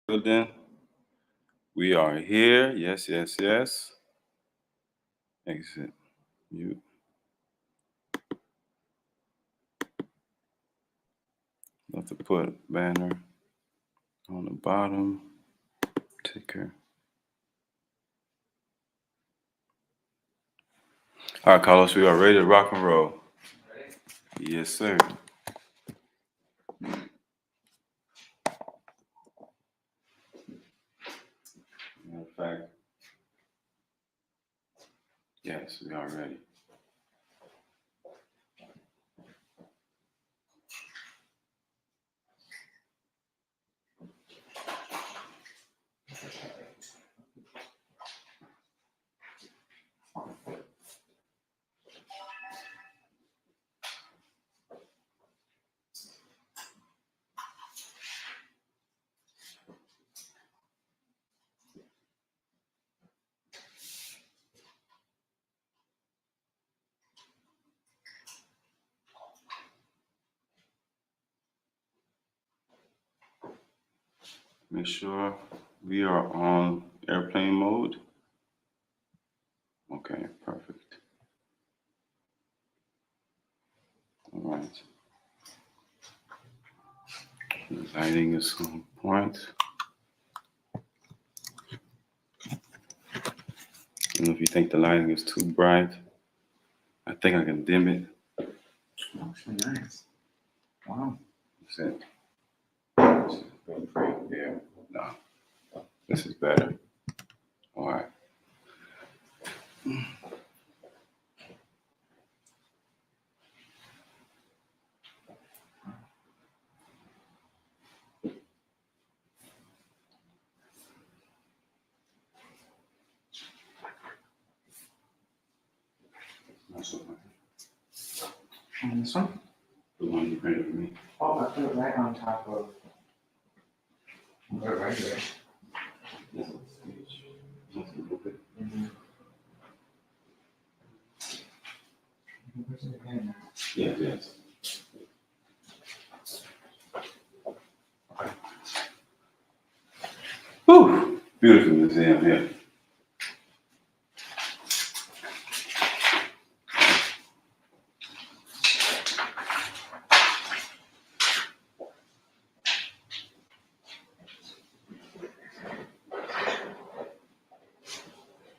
Building. We are here. Yes, yes, yes. Exit. Mute. Have to put banner on the bottom. Ticker. All right, Carlos, we are ready to rock and roll. Yes, sir. Matter of fact, yes, we are ready. Make sure we are on airplane mode. Okay, perfect. All right. The lighting is on point. And if you think the lighting is too bright, I think I can dim it. Actually, nice. Wow. That's it. Yeah, no. This is better. All right. And this one? The one you printed for me. Oh, I put it right on top of. Put it right there. This is speech. Mm-hmm. Where's it again? Yes, yes. Whew. Beautiful museum here.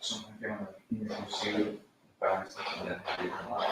So I'm gonna need to see balance and then have it come up.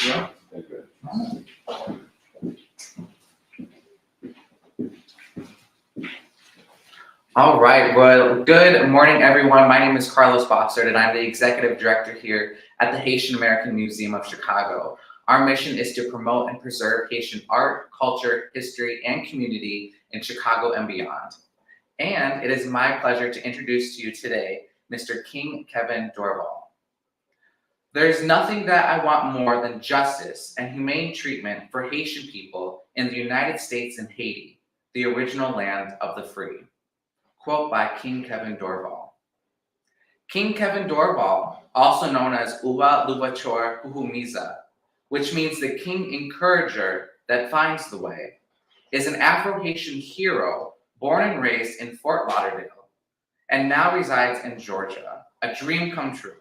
Yeah. Okay. All right, well, good morning, everyone. My name is Carlos Bossert, and I'm the Executive Director here at the Haitian American Museum of Chicago. Our mission is to promote and preserve Haitian art, culture, history, and community in Chicago and beyond. And it is my pleasure to introduce to you today Mr. King Kevin Dorival. There is nothing that I want more than justice and humane treatment for Haitian people in the United States and Haiti, the original land of the free. Quote by King Kevin Dorival. King Kevin Dorival, also known as Uwa Lubachor Kuhumiza, which means the king encourager that finds the way, is an Afro-Haitian hero born and raised in Fort Lauderdale and now resides in Georgia, a dream come true.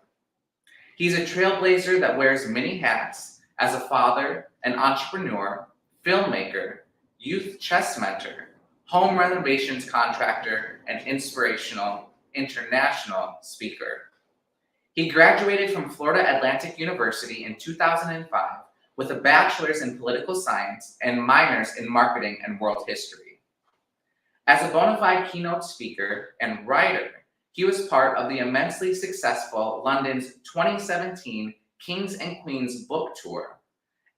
He's a trailblazer that wears many hats as a father, an entrepreneur, filmmaker, youth chess mentor, home renovations contractor, and inspirational international speaker. He graduated from Florida Atlantic University in 2005 with a bachelor's in political science and minors in marketing and world history. As a bona fide keynote speaker and writer, He was part of the immensely successful London's 2017 Kings and Queens book tour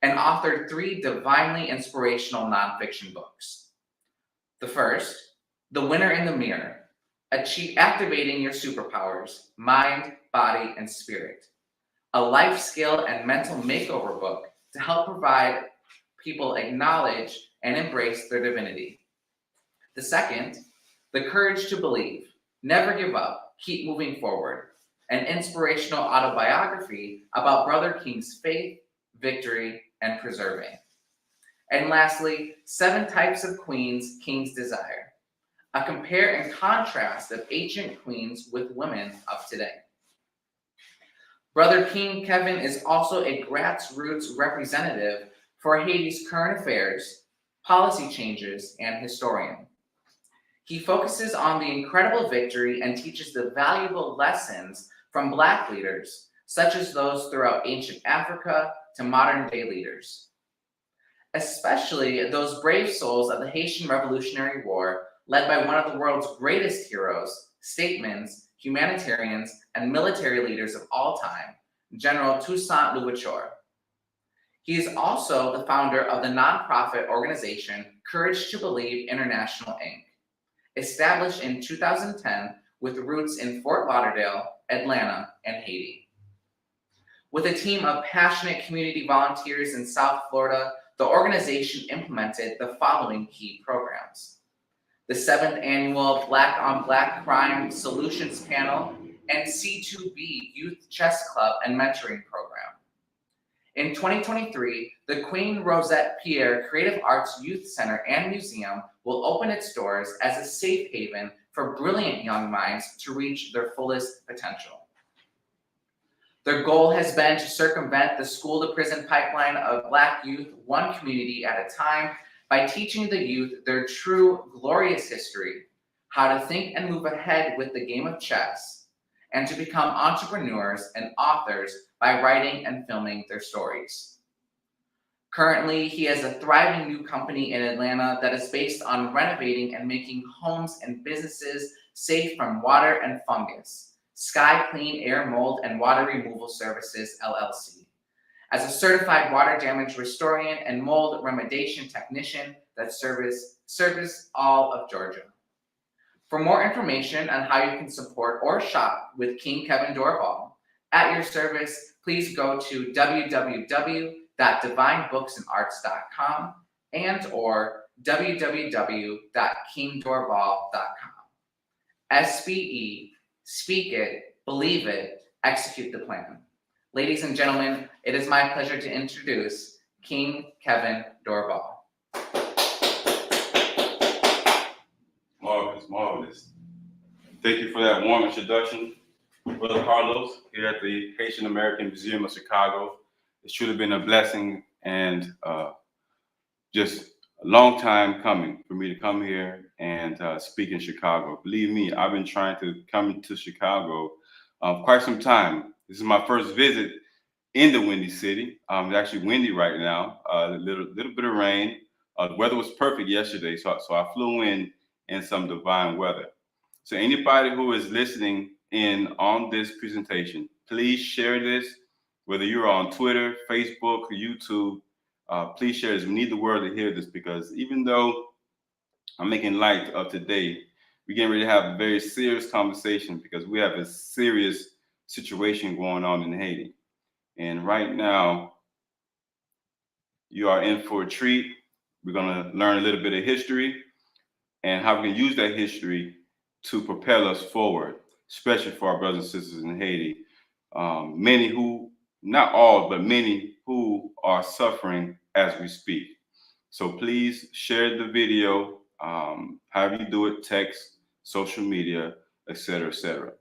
and authored 3 divinely inspirational nonfiction books. The first, The Winner in the Mirror, Activating Your Superpowers, Mind, Body, and Spirit, a life skill and mental makeover book to help provide people acknowledge and embrace their divinity. The second, The Courage to Believe, Never Give Up, Keep Moving Forward, an inspirational autobiography about Brother King's faith, victory, and preserving. And lastly, 7 Types of Queens Kings Desire, a compare and contrast of ancient queens with women of today. Brother King Kevin is also a grassroots representative for Haiti's current affairs, policy changes, and historian. He focuses on the incredible victory and teaches the valuable lessons from Black leaders, such as those throughout ancient Africa to modern day leaders. Especially those brave souls of the Haitian Revolutionary War, led by one of the world's greatest heroes, statesmen, humanitarians, and military leaders of all time, General Toussaint Louverture. He is also the founder of the nonprofit organization Courage to Believe International, Inc., established in 2010 with roots in Fort Lauderdale, Atlanta, and Haiti. With a team of passionate community volunteers in South Florida, the organization implemented the following key programs: the 7th annual Black on Black Crime Solutions Panel and C2B Youth Chess Club and Mentoring Program. In 2023, the Queen Rosette Pierre Creative Arts Youth Center and Museum will open its doors as a safe haven for brilliant young minds to reach their fullest potential. Their goal has been to circumvent the school-to-prison pipeline of Black youth one community at a time by teaching the youth their true, glorious history, how to think and move ahead with the game of chess, and to become entrepreneurs and authors by writing and filming their stories. Currently, he has a thriving new company in Atlanta that is based on renovating and making homes and businesses safe from water and fungus, Sky Clean Air Mold and Water Removal Services, LLC. As a certified water damage restoration and mold remediation technician that service all of Georgia. For more information on how you can support or shop with King Kevin Dorival at your service, please go to www.divinebooksанdarts.com and or www.kingdorival.com. SBE, speak it, believe it, execute the plan. Ladies and gentlemen, it is my pleasure to introduce King Kevin Dorival. Marvelous, marvelous. Thank you for that warm introduction, Brother Carlos, here at the Haitian American Museum of Chicago. It's truly been a blessing and just a long time coming for me to come here and speak in Chicago. Believe me, I've been trying to come to Chicago quite some time. This is my first visit in the Windy City. It's actually windy right now, a little bit of rain. The weather was perfect yesterday, so I flew in some divine weather. So anybody who is listening in on this presentation, please share this, whether you're on Twitter, Facebook, or YouTube. Please share this. We need the world to hear this, because even though I'm making light of today, we're getting ready to have a very serious conversation, because we have a serious situation going on in Haiti. And right now, you are in for a treat. We're going to learn a little bit of history and how we can use that history to propel us forward, especially for our brothers and sisters in Haiti. Many who, not all, but many who are suffering as we speak. So please share the video, however you do it, text, social media, etc., etc.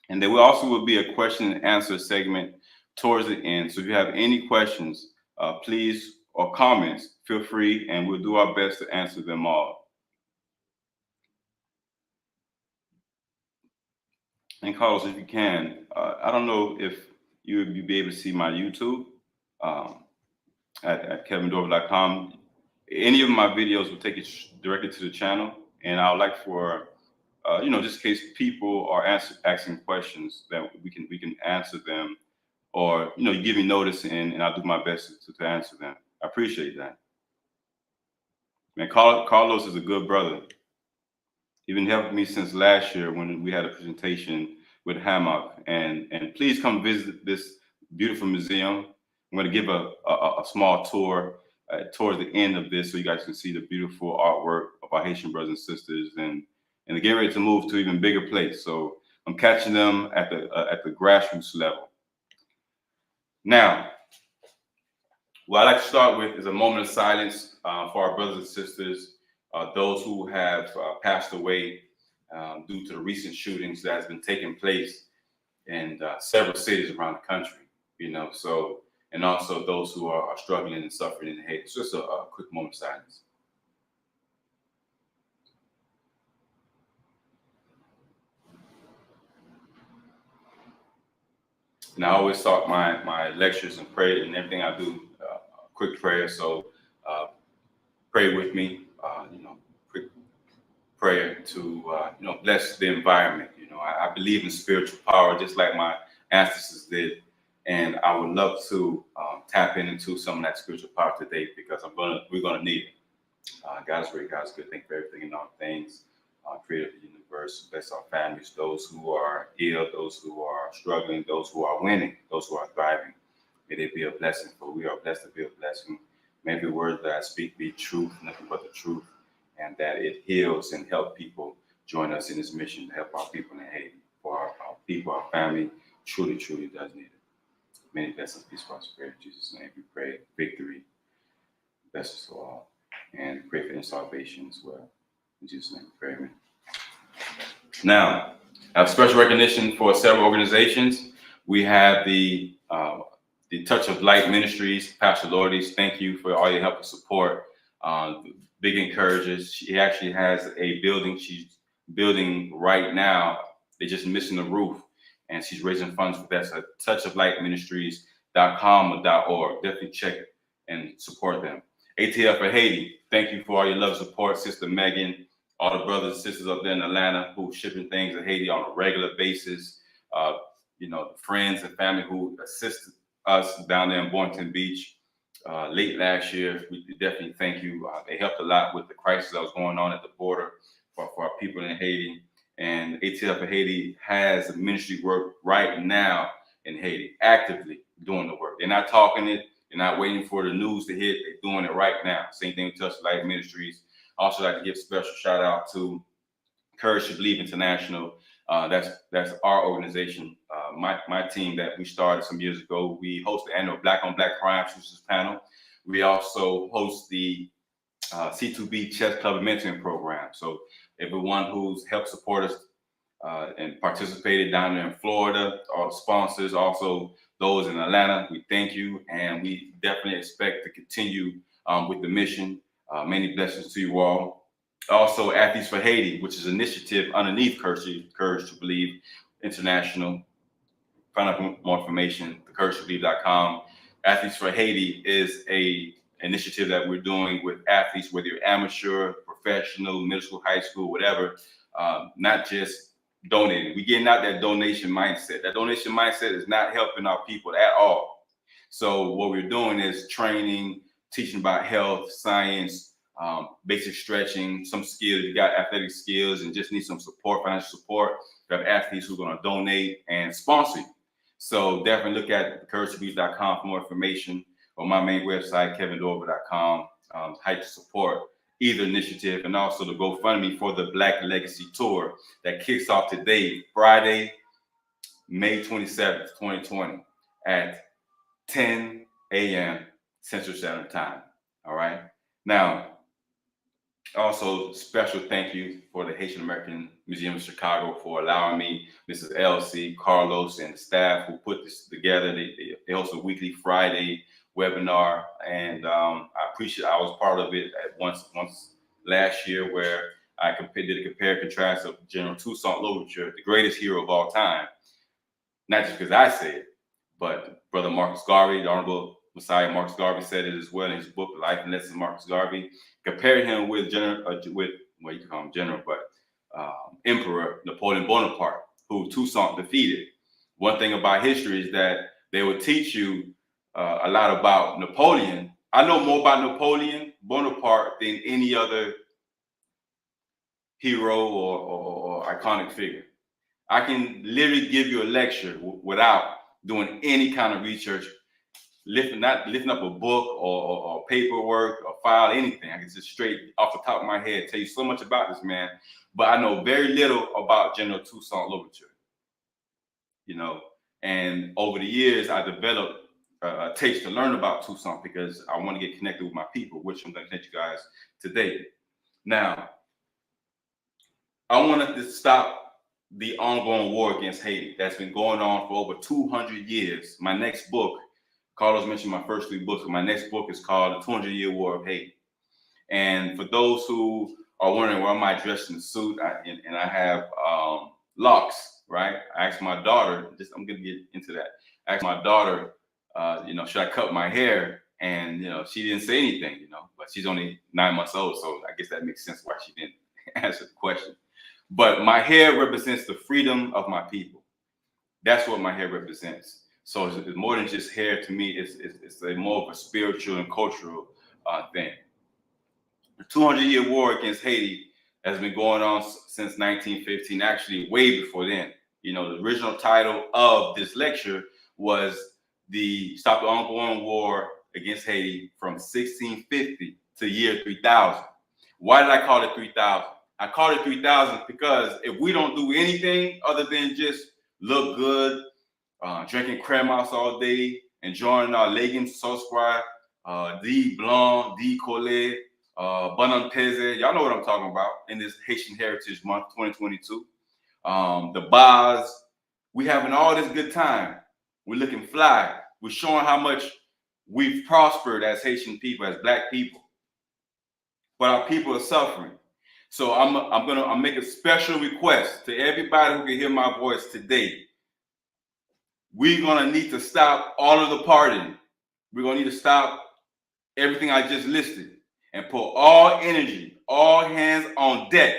And there will also be a question and answer segment towards the end. So if you have any questions, please, or comments, feel free, and we'll do our best to answer them all. And Carlos, if you can, I don't know if you would be able to see my YouTube at kevindorival.com. Any of my videos will take you directly to the channel, and I would like for just in case people are asking questions that we can answer them, or you give me notice and I'll do my best to answer them. I appreciate that. Man, Carlos is a good brother. He's been helping me since last year when we had a presentation with Hammock. And please come visit this beautiful museum. I'm going to give a small tour towards the end of this so you guys can see the beautiful artwork of our Haitian brothers and sisters. And they're getting ready to move to an even bigger place. So I'm catching them at the grassroots level. Now, what I'd like to start with is a moment of silence for our brothers and sisters, those who have passed away due to the recent shootings that has been taking place in several cities around the country. So, and also those who are struggling and suffering in Haiti. So just a quick moment of silence. And I always start my lectures and pray and everything I do, quick prayer. So pray with me, quick prayer to, bless the environment. I believe in spiritual power, just like my ancestors did. And I would love to tap into some of that spiritual power today because we're gonna need it. God's great, God's good. Thank you for everything and all things. Creator of the universe, bless our families, those who are ill, those who are struggling, those who are winning, those who are thriving. May they be a blessing, for we are blessed to be a blessing. May every word that I speak be truth, nothing but the truth, and that it heals and helps people join us in this mission to help our people in Haiti. For our people, our family, truly, truly does need it. Many blessings, peace, prosperity. In Jesus' name we pray victory. Bless us all. And pray for their salvation as well. In Jesus' name we pray, amen. Now, I have special recognition for several organizations. We have the Touch of Light Ministries, Pastor Lourdes. Thank you for all your help and support. Big encouragers. She actually has a building she's building right now. They're just missing the roof, and she's raising funds for that. So touchoflightministries.com or .org. Definitely check it and support them. ATL for Haiti. Thank you for all your love and support, Sister Megan. All the brothers and sisters up there in Atlanta who shipping things to Haiti on a regular basis. The friends and family who assisted us down there in Boynton Beach late last year. We definitely thank you. They helped a lot with the crisis that was going on at the border for our people in Haiti. And ATL for Haiti has ministry work right now in Haiti, actively doing the work. They're not talking it. They're not waiting for the news to hit. They're doing it right now. Same thing with Touch of Light Ministries. I also like to give a special shout out to Courage to Believe International. That's our organization. My team that we started some years ago. We host the annual Black on Black Crime Truces panel. We also host the C2B Chess Club mentoring program. So everyone who's helped support us and participated down there in Florida, all the sponsors, also those in Atlanta, we thank you, and we definitely expect to continue with the mission. Many blessings to you all. Also, Athletes for Haiti, which is an initiative underneath Courage to Believe International. Find out more information, thecouragetobelieve.com. Athletes for Haiti is a initiative that we're doing with athletes, whether you're amateur, professional, middle school, high school, whatever, not just donating. We're getting out that donation mindset. That donation mindset is not helping our people at all. So what we're doing is training, teaching about health, science, basic stretching, some skills. You got athletic skills and just need some support, financial support. We have athletes who are going to donate and sponsor you. So definitely look at couragetobelieve.com for more information, or my main website, kevindorival.com, how to support either initiative, and also the GoFundMe for the Black Legacy Tour that kicks off today, Friday, May 27th, 2020 at 10 a.m. Central Standard Time. All right. Now, also special thank you for the Haitian American Museum of Chicago for allowing me, Mrs. LC, Carlos, and the staff who put this together. They host a weekly Friday webinar, and I appreciate. I was part of it at once last year where I did a compare and contrast of General Toussaint Louverture, the greatest hero of all time. Not just because I say it, but Brother Marcus Garvey, the Honorable Messiah Marcus Garvey, said it as well in his book, Life and Lessons of Marcus Garvey. Compared him with you can call him General, but Emperor Napoleon Bonaparte, who Toussaint defeated. One thing about history is that they will teach you a lot about Napoleon. I know more about Napoleon Bonaparte than any other hero or iconic figure. I can literally give you a lecture without doing any kind of research, not lifting up a book or paperwork or file, anything. I can just straight off the top of my head tell you so much about this man, but I know very little about General Toussaint Louverture. You know, and over the years, I developed a taste to learn about Toussaint because I want to get connected with my people, which I'm going to connect you guys today. Now, I wanted to stop the ongoing war against Haiti that's been going on for over 200 years. My next book, Carlos mentioned my first 3 books, but my next book is called The 200-Year War of Haiti. And for those who are wondering why am I dressed in a suit and I have locks, right? I asked my daughter, I'm going to get into that. I asked my daughter, should I cut my hair? And, she didn't say anything, but she's only 9 months old. So I guess that makes sense why she didn't answer the question. But my hair represents the freedom of my people. That's what my hair represents. So it's more than just hair to me. It's more of a spiritual and cultural thing. The 200-year war against Haiti has been going on since 1915, actually way before then. The original title of this lecture was the Stop the Ongoing War Against Haiti from 1650 to year 3000. Why did I call it 3000? I call it 3000 because if we don't do anything other than just look good, drinking cremas all day, enjoying our leggings, sauce-fry, D Blanc, D Collet, Bon Peze, y'all know what I'm talking about in this Haitian Heritage Month 2022. The bars, we having all this good time. We're looking fly. We're showing how much we've prospered as Haitian people, as Black people. But our people are suffering. So I'm make a special request to everybody who can hear my voice today. We're gonna need to stop all of the partying. We're gonna need to stop everything I just listed and put all energy, all hands on deck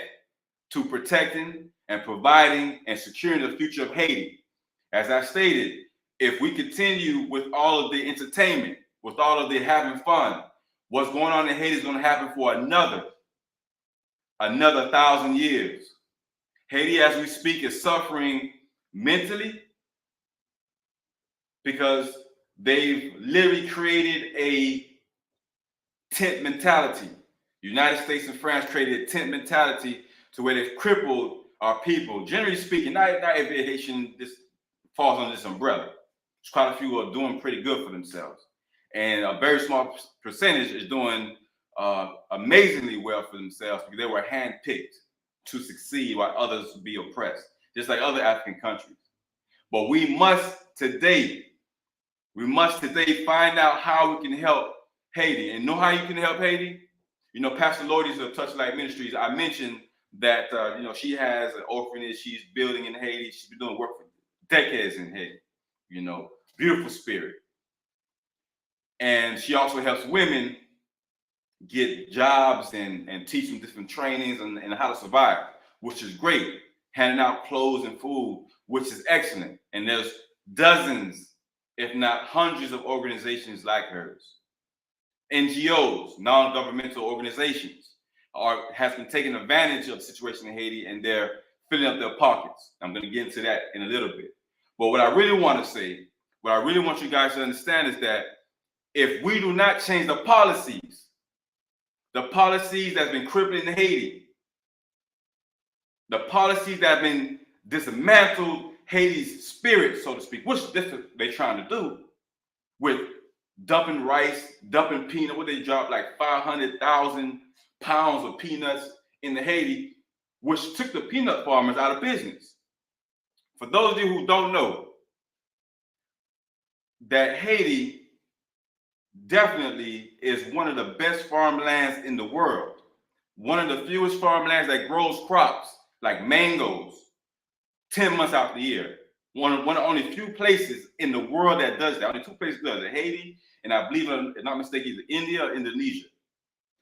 to protecting and providing and securing the future of Haiti. As I stated, if we continue with all of the entertainment, with all of the having fun, what's going on in Haiti is going to happen for another 1,000 years. Haiti, as we speak, is suffering mentally because they've literally created a tent mentality. United States and France created a tent mentality to where they've crippled our people. Generally speaking, not every Haitian this falls under this umbrella. There's quite a few who are doing pretty good for themselves. And a very small percentage is doing amazingly well for themselves because they were handpicked to succeed while others would be oppressed, just like other African countries. But we must today find out how we can help Haiti. And know how you can help Haiti? Pastor Lourdes of Touchlight Ministries, I mentioned that, she has an orphanage she's building in Haiti. She's been doing work for decades in Haiti, beautiful spirit. And she also helps women get jobs and teach them different trainings and how to survive, which is great. Handing out clothes and food, which is excellent. And there's dozens, if not hundreds of organizations like hers. NGOs, non-governmental organizations, has been taking advantage of the situation in Haiti, and they're filling up their pockets. I'm going to get into that in a little bit. But what I really want to say, what I really want you guys to understand is that if we do not change the policies that's been crippling Haiti, the policies that have been dismantled Haiti's spirit, so to speak, which they're trying to do with dumping rice, dumping peanut, what they dropped like 500,000 pounds of peanuts into Haiti, which took the peanut farmers out of business. For those of you who don't know, that Haiti definitely is one of the best farmlands in the world. One of the fewest farmlands that grows crops like mangoes 10 months out the year. One of only few places in the world that does that. Only 2 places does it, Haiti, and I believe, if not mistaken, either India or Indonesia,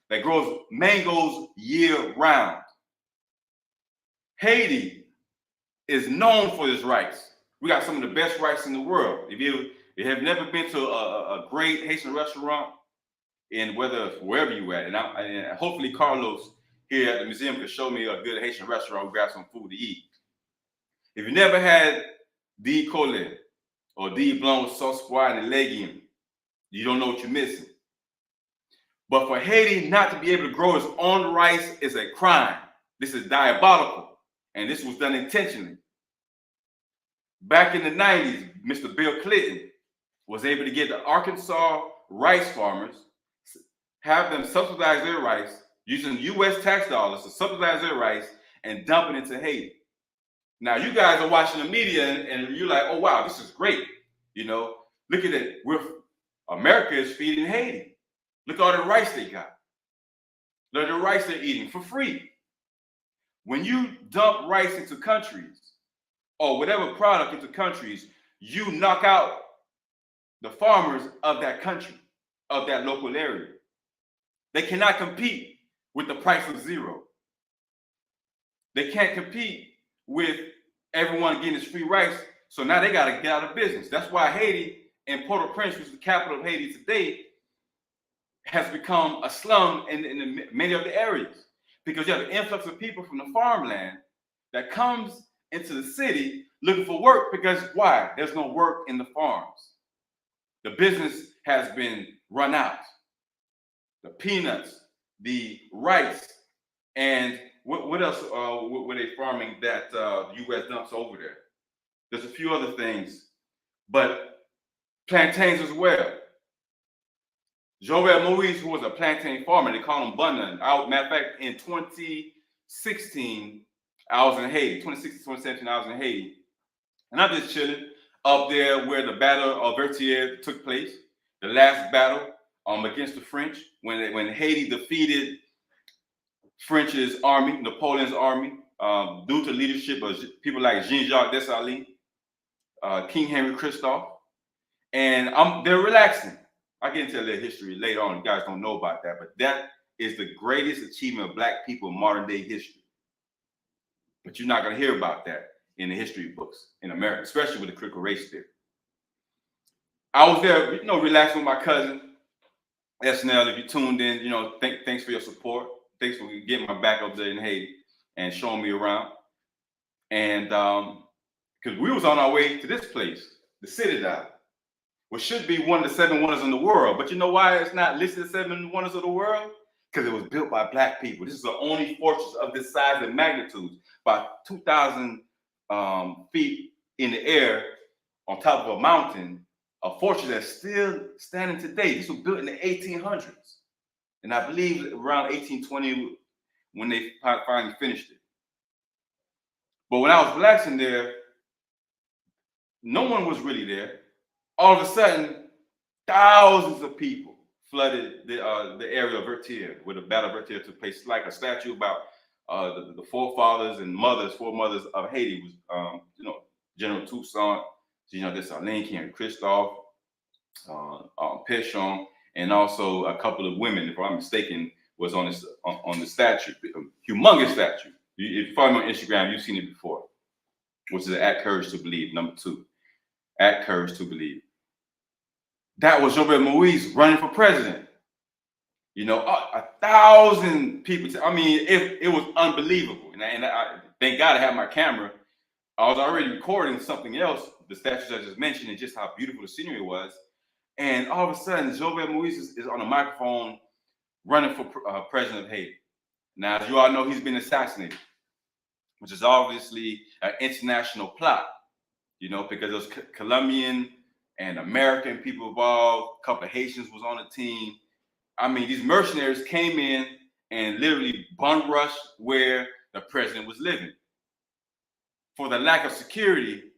that grows mangoes year round. Haiti is known for its rice. We got some of the best rice in the world. If you have never been to a great Haitian restaurant, and whether wherever you at, and hopefully Carlos here at the museum can show me a good Haitian restaurant, grab some food to eat. If you never had D. Collet or D. Blanc with sauce poire and legume, you don't know what you're missing. But for Haiti not to be able to grow its own rice is a crime. This is diabolical, and this was done intentionally. Back in the 90s, Mr. Bill Clinton was able to get the Arkansas rice farmers, have them subsidize their rice, using U.S. tax dollars to subsidize their rice and dump it into Haiti. Now, you guys are watching the media and you're like, oh, wow, this is great. You know, look at it. America is feeding Haiti. Look at all the rice they got. Look at the rice they're eating for free. When you dump rice into countries or whatever product into countries, you knock out the farmers of that country, of that local area. They cannot compete with the price of zero. They can't compete with everyone getting this free rice. So now they got to get out of business. That's why Haiti and Port-au-Prince, which is the capital of Haiti today, has become a slum in many of the areas, because you have an influx of people from the farmland that comes into the city looking for work, because why? There's no work in the farms. The business has been run out. The peanuts, the rice, and what else were they farming that the U.S. dumps over there? There's a few other things, but plantains as well. Joël Moïse, who was a plantain farmer, they call him Bunna. Matter of fact, in 2016, I was in Haiti. 2016, 2017, I was in Haiti. And I'm just chilling up there where the Battle of Vertières took place, the last battle against the French, when Haiti defeated French's army, Napoleon's army, due to leadership of people like Jean-Jacques Dessalines, King Henry Christophe. And they're relaxing. I get into their history later on. You guys don't know about that, but that is the greatest achievement of Black people in modern day history. But you're not going to hear about that in the history books in America, especially with the critical race theory. I was there, relaxing with my cousin, SNL. If you tuned in, thanks for your support. Thanks for getting my back up there in Haiti and showing me around. And because we was on our way to this place, the Citadel, which should be one of the 7 wonders in the world. But you know why it's not listed as 7 wonders of the world? Because it was built by Black people. This is the only fortress of this size and magnitude, about 2,000 feet in the air on top of a mountain, a fortress that's still standing today. This was built in the 1800s. And I believe around 1820 when they finally finished it. But when I was relaxing there, no one was really there. All of a sudden, thousands of people flooded the area of Vertières, where the Battle of Vertières took place. Like a statue about the forefathers and foremothers of Haiti was, General Toussaint, Dessalines, King Christophe, Pétion, and also a couple of women, if I'm mistaken, was on the statue, humongous statue. If you follow me on Instagram, you've seen it before, which is at Courage to Believe, number 2. At Courage to Believe. That was Jovenel Moïse running for president. 1,000 people. I mean, it was unbelievable. And I thank God I had my camera. I was already recording something else, the statues I just mentioned, and just how beautiful the scenery was. And all of a sudden, Jovenel Moïse is on a microphone running for president of Haiti. Now, as you all know, he's been assassinated, which is obviously an international plot, because there's Colombian and American people involved. A couple of Haitians was on the team. I mean, these mercenaries came in and literally bum rushed where the president was living. For the lack of security,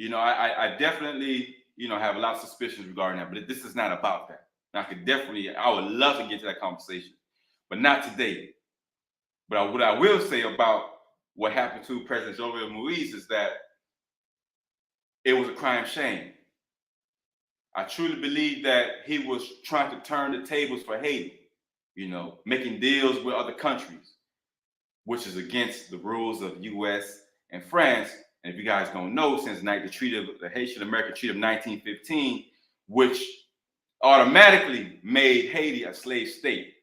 I definitely, have a lot of suspicions regarding that, but this is not about that. And I would love to get to that conversation, but not today. But what I will say about what happened to President Jovenel Moïse is that it was a crime shame. I truly believe that he was trying to turn the tables for Haiti, making deals with other countries. which is against the rules of the U.S. and France. And if you guys don't know, since the Haitian American Treaty of 1915, which automatically made Haiti a slave state.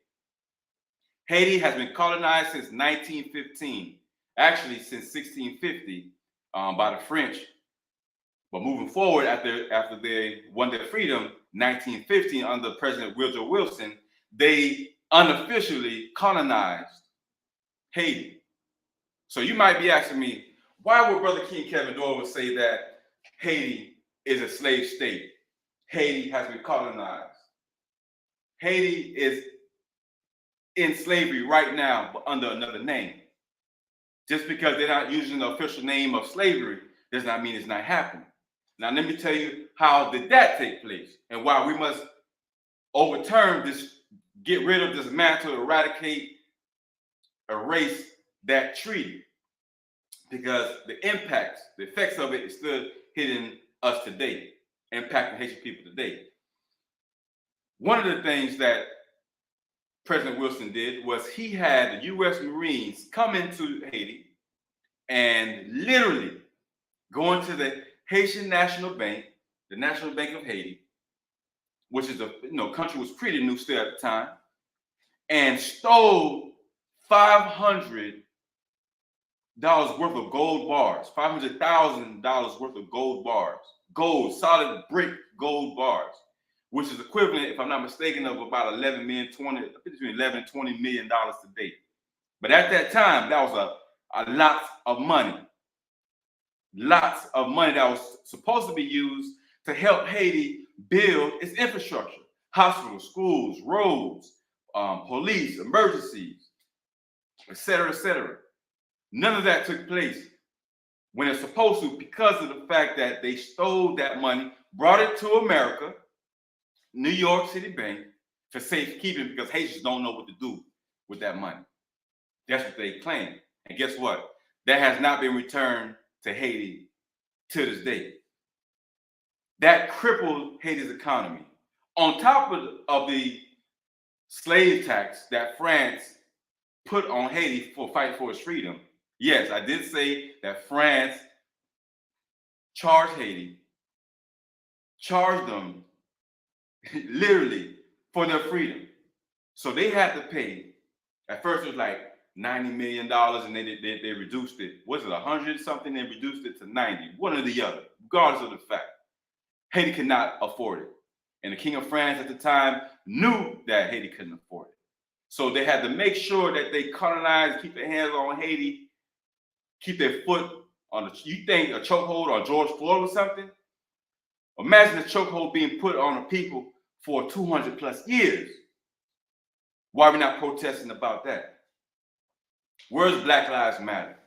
Haiti has been colonized since 1915, actually since 1650 by the French. But moving forward, after they won their freedom, 1915, under President Woodrow Wilson, they unofficially colonized Haiti. So you might be asking me, why would Brother King Kevin Dorival say that Haiti is a slave state? Haiti has been colonized. Haiti is in slavery right now, but under another name. Just because they're not using the official name of slavery does not mean it's not happening. Now, let me tell you how did that take place and why we must overturn this, get rid of this mantle, eradicate, erase that treaty. Because the impacts, the effects of it is still hitting us today, impacting Haitian people today. One of the things that President Wilson did was he had the U.S. Marines come into Haiti and literally go into the Haitian National Bank, the National Bank of Haiti, which is country was pretty new still at the time, and stole $500 worth of gold bars, $500,000 worth of gold bars, gold, solid brick gold bars, which is equivalent, if I'm not mistaken, of about between 11 and $20 million today. But at that time, that was a lot of money. Lots of money that was supposed to be used to help Haiti build its infrastructure, hospitals, schools, roads, police, emergencies, et cetera, et cetera. None of that took place when it's supposed to, because of the fact that they stole that money, brought it to America, New York City Bank, for safekeeping, because Haitians don't know what to do with that money. That's what they claim. And guess what? That has not been returned to Haiti to this day. That crippled Haiti's economy. On top of the slave tax that France put on Haiti for fight for its freedom. Yes, I did say that France charged them literally for their freedom. So they had to pay. At first it was like $90 million, and they reduced it. Was it 100 something? They reduced it to 90, one or the other, regardless of the fact. Haiti could not afford it. And the King of France at the time knew that Haiti couldn't afford it. So they had to make sure that they colonized, keep their hands on Haiti, keep their foot on you think a chokehold on George Floyd or something? Imagine a chokehold being put on a people for 200 plus years. Why are we not protesting about that? Where's Black Lives Matter?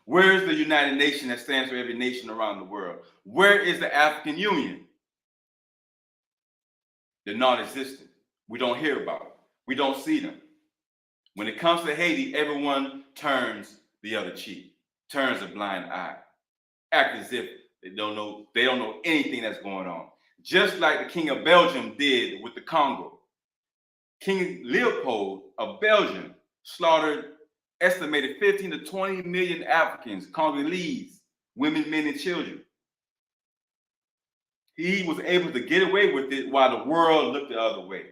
Where is the United Nations that stands for every nation around the world? Where is the African Union? They're non-existent. We don't hear about them. We don't see them. When it comes to Haiti, everyone turns the other cheek, turns a blind eye, act as if they don't know anything that's going on. Just like the King of Belgium did with the Congo. King Leopold of Belgium slaughtered estimated 15 to 20 million Africans, Congolese, women, men, and children. He was able to get away with it while the world looked the other way.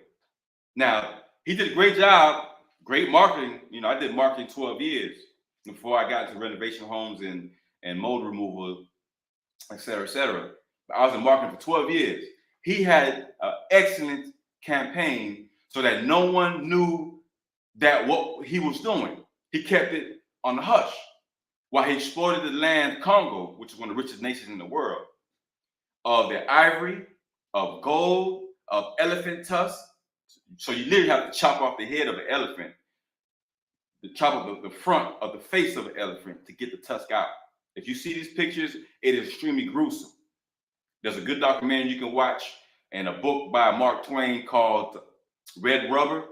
Now, he did a great job, great marketing. I did marketing 12 years before I got into renovation homes and mold removal, et cetera, et cetera. But I was in marketing for 12 years. He had an excellent campaign so that no one knew that what he was doing. He kept it on the hush while he exploited the land, Congo, which is one of the richest nations in the world, of their ivory, of gold, of elephant tusks. So you literally have to chop off the head of an elephant, to chop off the front of the face of an elephant to get the tusk out. If you see these pictures, it is extremely gruesome. There's a good documentary you can watch and a book by Mark Twain called Red Rubber,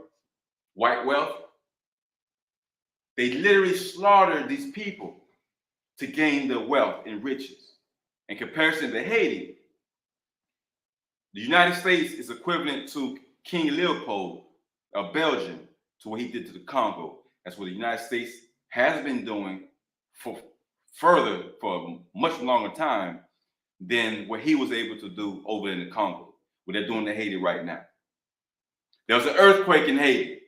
White Wealth. They literally slaughtered these people to gain their wealth and riches. In comparison to Haiti, the United States is equivalent to King Leopold of Belgium, to what he did to the Congo. That's what the United States has been doing for a much longer time than what he was able to do over in the Congo, what they're doing in Haiti right now. There was an earthquake in Haiti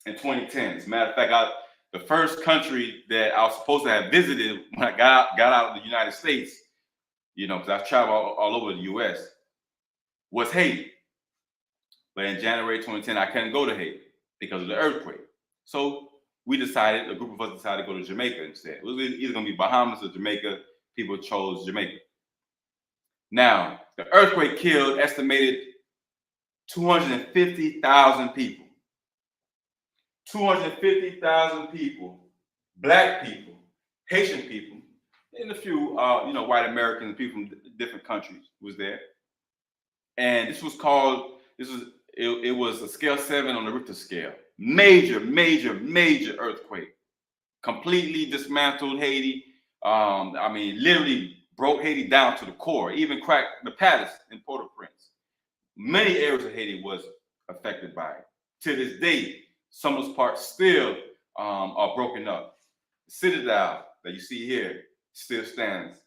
in 2010. As a matter of fact, the first country that I was supposed to have visited when I got out of the United States, because I've traveled all over the US, was Haiti. But in January 2010, I couldn't go to Haiti because of the earthquake. So a group of us decided to go to Jamaica instead. It was either going to be Bahamas or Jamaica. People chose Jamaica. Now, the earthquake killed estimated 250,000 people. 250,000 people, Black people, Haitian people, and a few, white Americans, people from different countries was there. And it was a scale 7 on the Richter scale. Major, major, major earthquake. Completely dismantled Haiti. Literally broke Haiti down to the core, even cracked the palace in Port-au-Prince. Many areas of Haiti was affected by it. To this day, some of those parts still are broken up. The citadel that you see here still stands.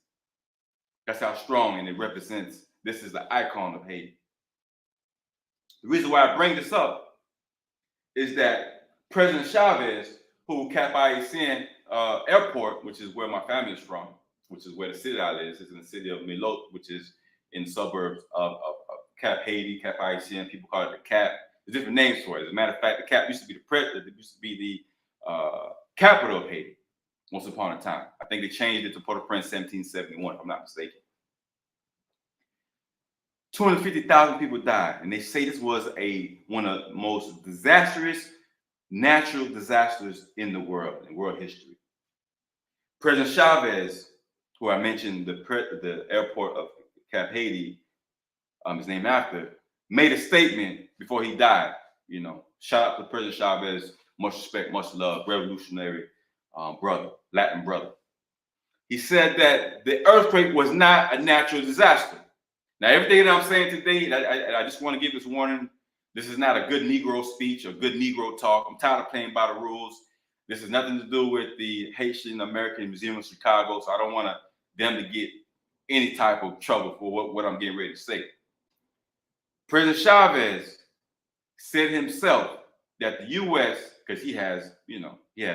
That's how strong, and it represents, this is the icon of Haiti. The reason why I bring this up is that President Chavez, who CALI airport, which is where my family is from, which is where the citadel is in the city of Milot, which is in the suburbs of Cap Haiti, CALI. People call it the Cap. There's different names for it. As a matter of fact, the Cap used to be the capital of Haiti once upon a time. I think they changed it to Port-au-Prince 1771, if I'm not mistaken. 250,000 people died, and they say this was one of the most disastrous natural disasters in world history. President Chavez, who I mentioned, the airport of Cap Haiti is named after, made a statement before he died. Shout out to President Chavez, much respect, much love, revolutionary brother, Latin brother. He said that the earthquake was not a natural disaster. Now, everything that I'm saying today, I just want to give this warning. This is not a good Negro speech or good Negro talk. I'm tired of playing by the rules. This has nothing to do with the Haitian American Museum of Chicago, so I don't want them to get any type of trouble for what I'm getting ready to say. President Chavez said himself that the U.S., because he had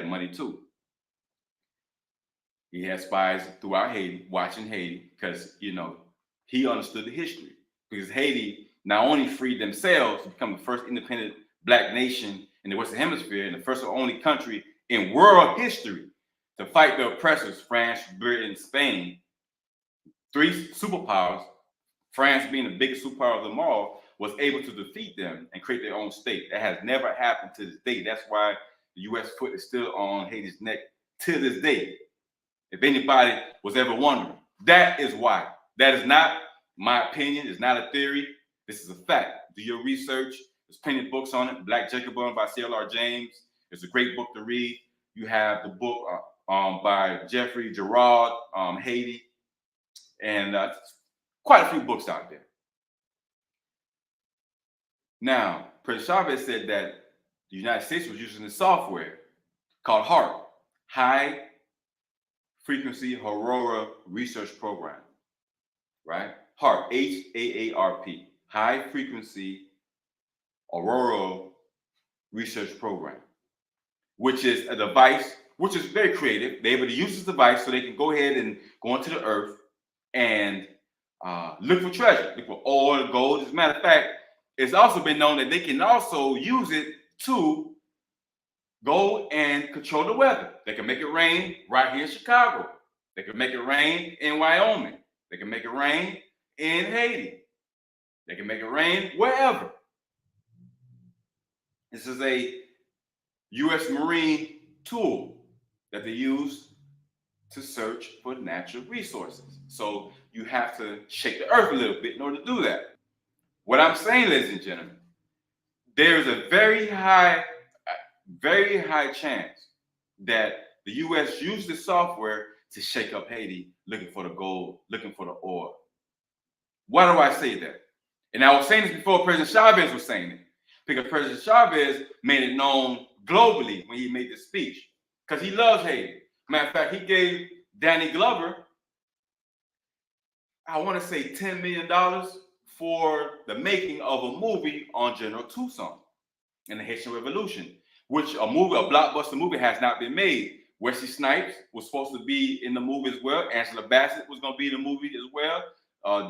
money too. He had spies throughout Haiti, watching Haiti, because, he understood the history. Because Haiti not only freed themselves to become the first independent Black nation in the Western Hemisphere and the first and only country in world history to fight the oppressors, France, Britain, Spain, 3 superpowers, France being the biggest superpower of them all, was able to defeat them and create their own state. That has never happened to this day. That's why the U.S. foot is still on Haiti's neck to this day. If anybody was ever wondering, that is why. That is not my opinion. It's not a theory. This is a fact. Do your research. There's plenty of books on it. Black Jacobin by C.L.R. James. It's a great book to read. You have the book by Jeffrey Gerard, Haiti, and quite a few books out there. Now, President Chavez said that the United States was using a software called HAARP, High Frequency Aurora Research Program, right? HAARP, H-A-A-R-P, High Frequency Aurora Research Program, which is a device, which is very creative. They're able to use this device so they can go ahead and go into the earth and look for treasure, look for oil, gold. As a matter of fact, it's also been known that they can also use it to go and control the weather. They can make it rain right here in Chicago. They can make it rain in Wyoming. They can make it rain in Haiti. They can make it rain wherever. This is a U.S. Marine tool that they use to search for natural resources. So you have to shake the earth a little bit in order to do that. What I'm saying, ladies and gentlemen, there is a very high chance that the U.S. used this software to shake up Haiti, looking for the gold, looking for the oil. Why do I say that? And I was saying this before President Chavez was saying it, because President Chavez made it known globally when he made this speech. because he loves Haiti. Matter of fact, he gave Danny Glover, I want to say $10 million for the making of a movie on General Toussaint and the Haitian Revolution, which a blockbuster movie has not been made. Wesley Snipes was supposed to be in the movie as well. Angela Bassett was going to be in the movie as well.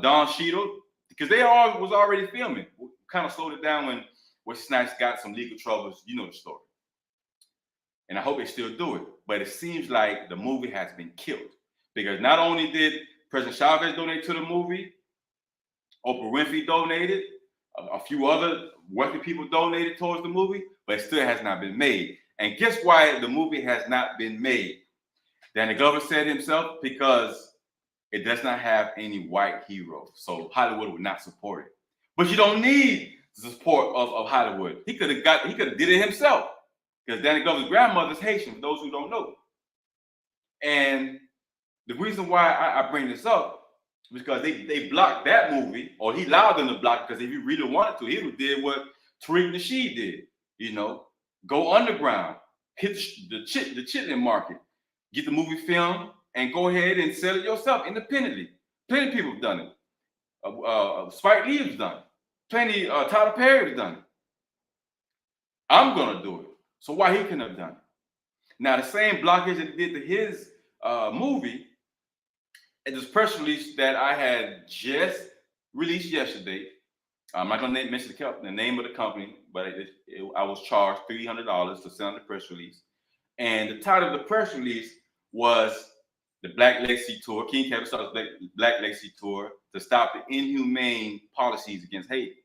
Don Cheadle, because they all was already filming. We kind of slowed it down when Wesley Snipes got some legal troubles. You know the story. And I hope they still do it. But it seems like the movie has been killed. Because not only did President Chavez donate to the movie, Oprah Winfrey donated, a few other wealthy people donated towards the movie, but it still has not been made. And guess why the movie has not been made? Danny Glover said himself, because it does not have any white heroes. So Hollywood would not support it. But you don't need the support of Hollywood. He could have did it himself. Because Danny Glover's grandmother's Haitian, for those who don't know. And the reason why I bring this up is because they blocked that movie, or he allowed them to block it, because if he really wanted to, he would did what Tariq Nasheed did. You know, go underground, hit the chitlin market, get the movie filmed, and go ahead and sell it yourself independently. Plenty of people have done it. Spike Lee has done it. Plenty. Tyler Perry has done it. I'm gonna do it. So why he couldn't have done it? Now the same blockage that did to his movie, and this press release that I had just released yesterday. I'm not going to mention the name of the company, but I was charged $300 to send the press release. And the title of the press release was the Black Legacy Tour, King Kevin started Black Legacy Tour to stop the inhumane policies against Haiti.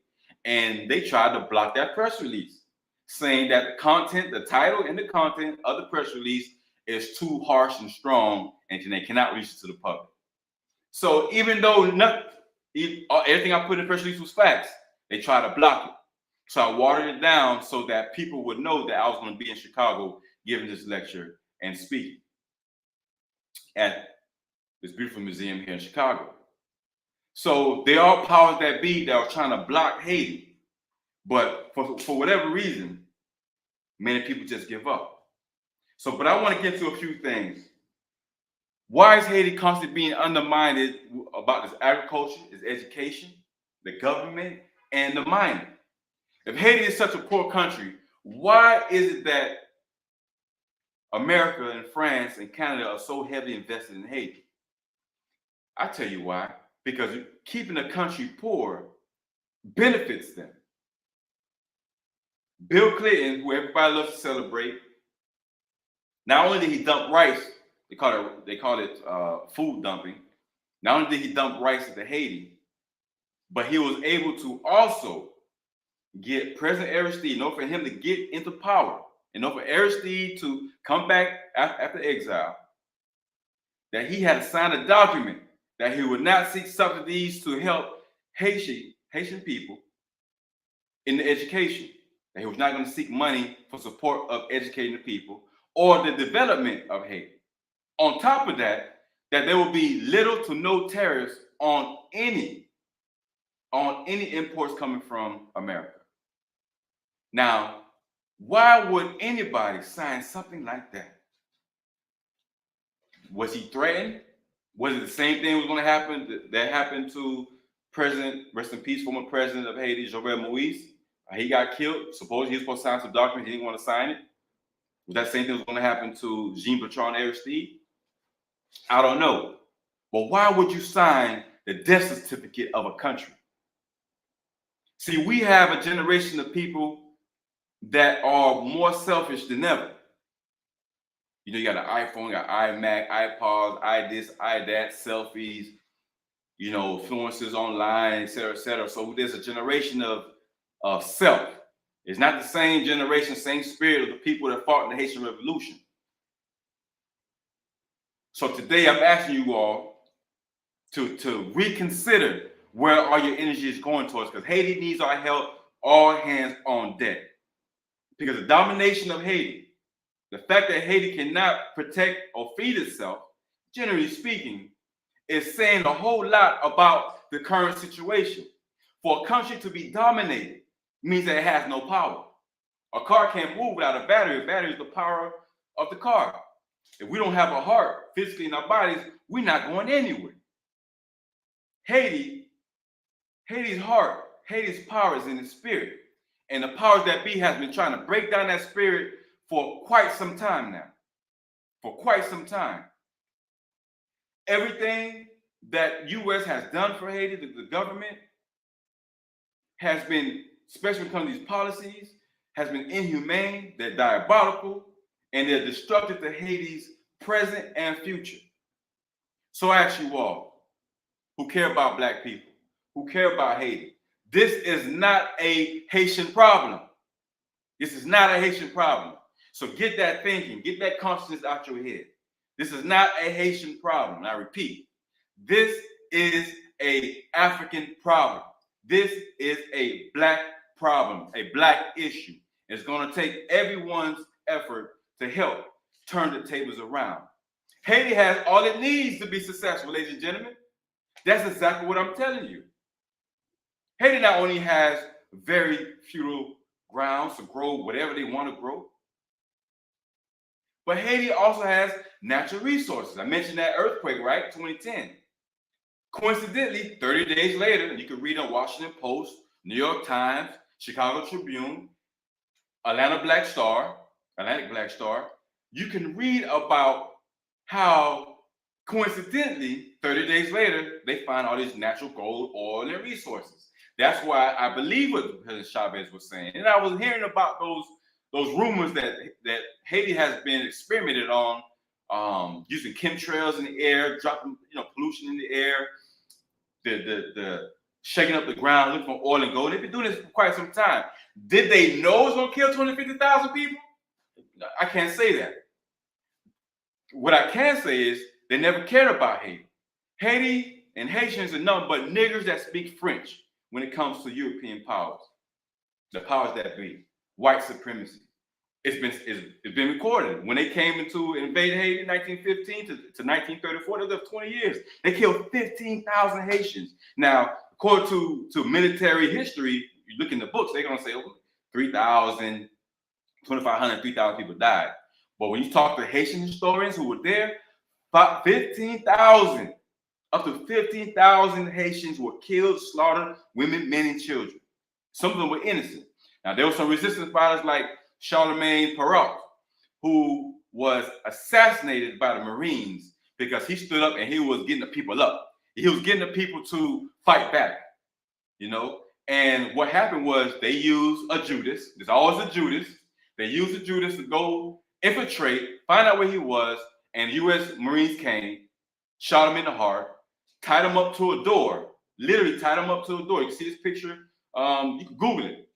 And they tried to block that press release, saying that the content, the title and the content of the press release is too harsh and strong, and they cannot release it to the public. So even though everything I put in the press release was facts, they tried to block it. So I watered it down so that people would know that I was going to be in Chicago giving this lecture and speaking at this beautiful museum here in Chicago. So there are powers that be that are trying to block Haiti, but for whatever reason, many people just give up. So, but I want to get to a few things. Why is Haiti constantly being undermined about its agriculture, its education, the government, and the mining? If Haiti is such a poor country, why is it that America and France and Canada are so heavily invested in Haiti? I tell you why. Because keeping a country poor benefits them. Bill Clinton, who everybody loves to celebrate, not only did he dump rice, they call it food dumping. Not only did he dump rice into Haiti, but he was able to also get President Aristide, in order for him to get into power, in order for Aristide to come back after exile, that he had to sign a document that he would not seek subsidies to help Haitian people in the education, that he was not going to seek money for support of educating the people or the development of Haiti. On top of that, that there will be little to no tariffs on any imports coming from America. Now, why would anybody sign something like that? Was he threatened? Was it the same thing was going to happen that happened to President, rest in peace, former president of Haiti, Jovenel Moïse? He got killed. Supposedly he was supposed to sign some document. He didn't want to sign it. Was that same thing was going to happen to Jean-Bertrand Aristide? I don't know. But why would you sign the death certificate of a country? See, we have a generation of people that are more selfish than ever. You know, you got an iPhone, you got iMac, iPods, iThis, iThat, selfies, you know, influencers online, et cetera, et cetera. So there's a generation of self. It's not the same generation, same spirit of the people that fought in the Haitian Revolution. So today I'm asking you all to reconsider where all your energy is going towards, because Haiti needs our help, all hands on deck. Because the domination of Haiti, the fact that Haiti cannot protect or feed itself, generally speaking, is saying a whole lot about the current situation. For a country to be dominated means that it has no power. A car can't move without a battery. A battery is the power of the car. If we don't have a heart physically in our bodies, we're not going anywhere. Haiti's heart, Haiti's power is in the spirit. And the powers that be has been trying to break down that spirit for quite some time now. For quite some time. Everything that U.S. has done for Haiti, the government, has been, especially when it comes to these policies, has been inhumane, they're diabolical, and they're destructive to Haiti's present and future. So I ask you all, who care about Black people, who care about Haiti, this is not a Haitian problem. This is not a Haitian problem. So get that thinking, get that consciousness out your head. This is not a Haitian problem. I repeat, this is an African problem. This is a Black problem, a Black issue. It's going to take everyone's effort to help turn the tables around. Haiti has all it needs to be successful, ladies and gentlemen. That's exactly what I'm telling you. Haiti not only has very fertile grounds to grow whatever they want to grow, but Haiti also has natural resources. I mentioned that earthquake, right? 2010. Coincidentally, 30 days later, you can read on Washington Post, New York Times, Chicago Tribune, Atlantic Black Star, you can read about how coincidentally, 30 days later, they find all this natural gold, oil, and resources. That's why I believe what President Chavez was saying. And I was hearing about those rumors that Haiti has been experimented on, using chemtrails in the air, dropping pollution in the air, the shaking up the ground, looking for oil and gold. They've been doing this for quite some time. Did they know it's going to kill 250,000 people? I can't say that. What I can say is they never cared about Haiti. Haiti and Haitians are nothing but niggers that speak French when it comes to European powers, the powers that be, white supremacy. It's been recorded. When they came into invade Haiti in 1915 to 1934, they lived 20 years. They killed 15,000 Haitians. Now, according to military history, you look in the books, they're going to say 3,000, 2,500, 3,000 people died. But when you talk to Haitian historians who were there, about 15,000, up to 15,000 Haitians were killed, slaughtered, women, men, and children. Some of them were innocent. Now, there were some resistance fighters like Charlemagne Perrault, who was assassinated by the Marines because he stood up and he was getting the people up. He was getting the people to fight back, And what happened was they used a Judas. There's always a Judas. They used a Judas to go infiltrate, find out where he was, and U.S. Marines came, shot him in the heart, tied him up to a door, literally tied him up to a door. You can see this picture. You can Google it.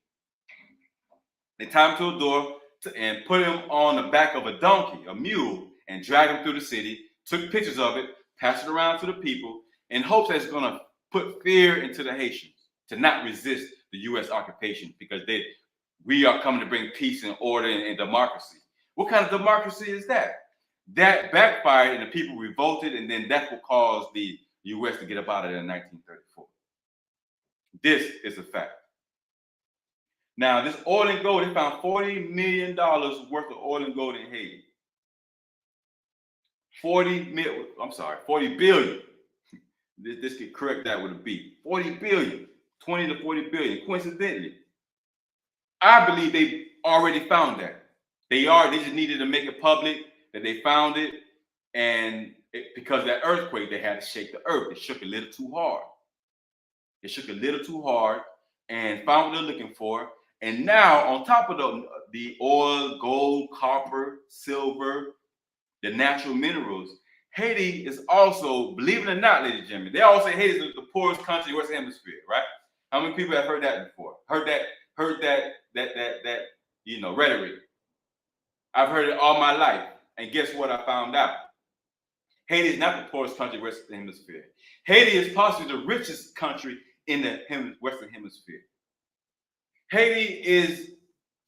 They tied him to a door and put him on the back of a donkey, a mule, and dragged him through the city, took pictures of it, passed it around to the people in hopes that it's going to put fear into the Haitians to not resist the U.S. occupation because we are coming to bring peace and order and democracy. What kind of democracy is that? That backfired and the people revolted, and then that will cause the U.S. to get up out of there in 1934. This is a fact. Now, this oil and gold, they found $40 million worth of oil and gold in Haiti. 40 billion. This could correct that with a B. 40 billion, 20 to 40 billion. Coincidentally, I believe they already found that. They just needed to make it public that they found it. And because of that earthquake, they had to shake the earth. It shook a little too hard. And found what they're looking for. And now, on top of the oil, gold, copper, silver, the natural minerals, Haiti is also, believe it or not, ladies and gentlemen, they always say Haiti is the poorest country in the Western Hemisphere, right? How many people have heard that before? Heard that rhetoric. I've heard it all my life. And guess what I found out? Haiti is not the poorest country in the Western Hemisphere. Haiti is possibly the richest country in the Western Hemisphere. Haiti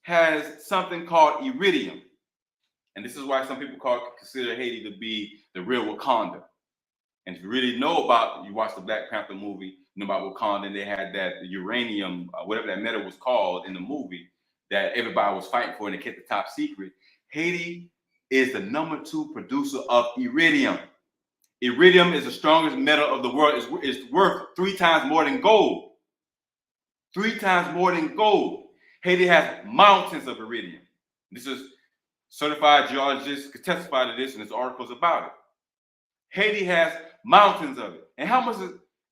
has something called iridium. And this is why some people consider Haiti to be the real Wakanda. And if you really you watch the Black Panther movie, you know about Wakanda, and they had that uranium, whatever that metal was called in the movie, that everybody was fighting for and they kept the top secret. Haiti is the #2 producer of iridium. Iridium is the strongest metal of the world. It's worth 3 times more than gold. 3 times more than gold. Haiti has mountains of iridium. This is certified geologists could testify to this, and there's articles about it. Haiti has mountains of it. And how much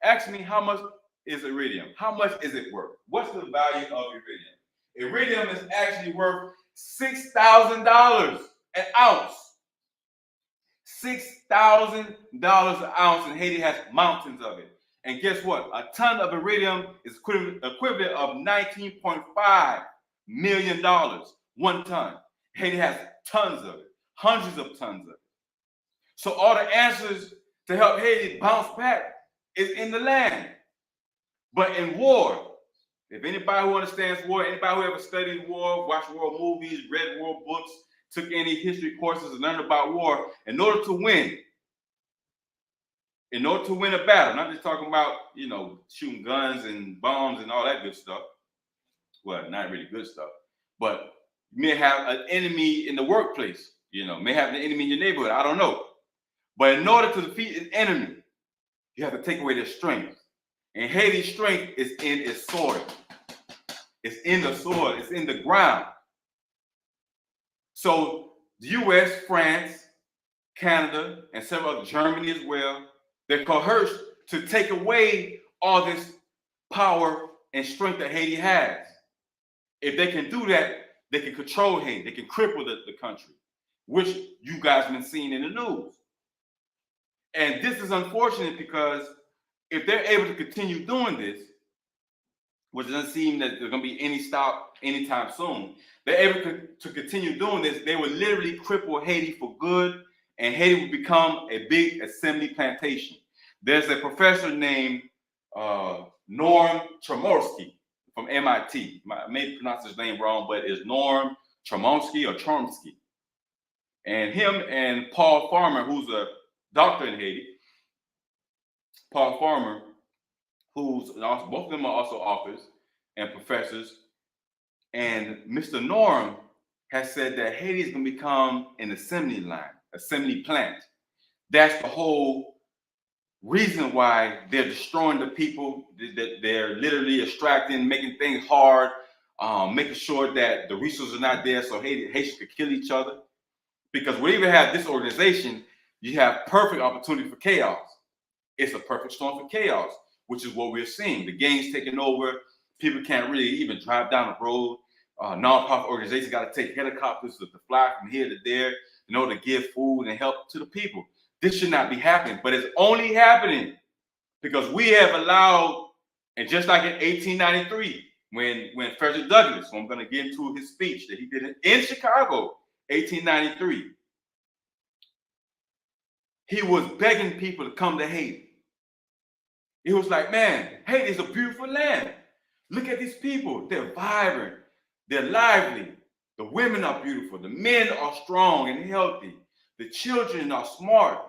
ask me, how much is iridium? How much is it worth? What's the value of iridium? Iridium is actually worth $6,000 an ounce. $6,000 an ounce, and Haiti has mountains of it. And guess what? A ton of iridium is equivalent of $19.5 million. 1 ton. Haiti has tons of it, hundreds of tons of it. So all the answers to help Haiti bounce back is in the land. But in war, if anybody who understands war, anybody who ever studied war, watched war movies, read war books, took any history courses and learned about war, in order to win a battle, not just talking about, shooting guns and bombs and all that good stuff. Well, not really good stuff, but you may have an enemy in the workplace, may have an enemy in your neighborhood. I don't know. But in order to defeat an enemy, you have to take away their strength. And Haiti's strength is in its soil. It's in the soil. It's in the ground. So the U.S., France, Canada, and several other, Germany as well, they're coerced to take away all this power and strength that Haiti has. If they can do that, they can control Haiti. They can cripple the country, which you guys have been seeing in the news. And this is unfortunate because if they're able to continue doing this, which doesn't seem that there's going to be any stop anytime soon, they're able to continue doing this, they will literally cripple Haiti for good, and Haiti will become a big assembly plantation. There's a professor named Norm Chomsky from MIT. I may pronounce his name wrong, but it's Norm Chomsky or Chomsky. And him and Paul Farmer, who's a doctor in Haiti, Paul Farmer, both of them are also authors and professors. And Mr. Norm has said that Haiti is going to become an assembly plant. That's the whole reason why they're destroying the people. That they're literally extracting, making things hard, making sure that the resources are not there so Haitians could kill each other. Because we even have this organization, you have perfect opportunity for chaos. It's a perfect storm for chaos, which is what we're seeing. The gangs taking over. People can't really even drive down the road. Nonprofit organizations got to take helicopters to fly from here to there in order to give food and help to the people. This should not be happening, but it's only happening because we have allowed, and just like in 1893, when Frederick Douglass, so I'm going to get into his speech that he did in Chicago, 1893, he was begging people to come to Haiti. He was like, man, Haiti is a beautiful land. Look at these people. They're vibrant. They're lively. The women are beautiful. The men are strong and healthy. The children are smart.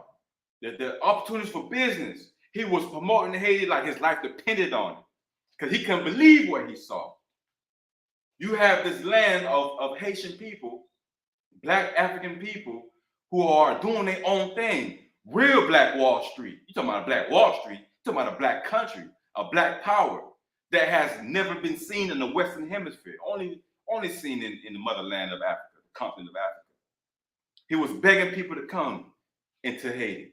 There are opportunities for business. He was promoting Haiti like his life depended on it because he couldn't believe what he saw. You have this land of Haitian people, Black African people, who are doing their own thing. Real Black Wall Street. You're talking about a Black Wall Street. You're talking about a Black country, a Black power that has never been seen in the Western Hemisphere, only seen in the motherland of Africa, the continent of Africa. He was begging people to come into Haiti.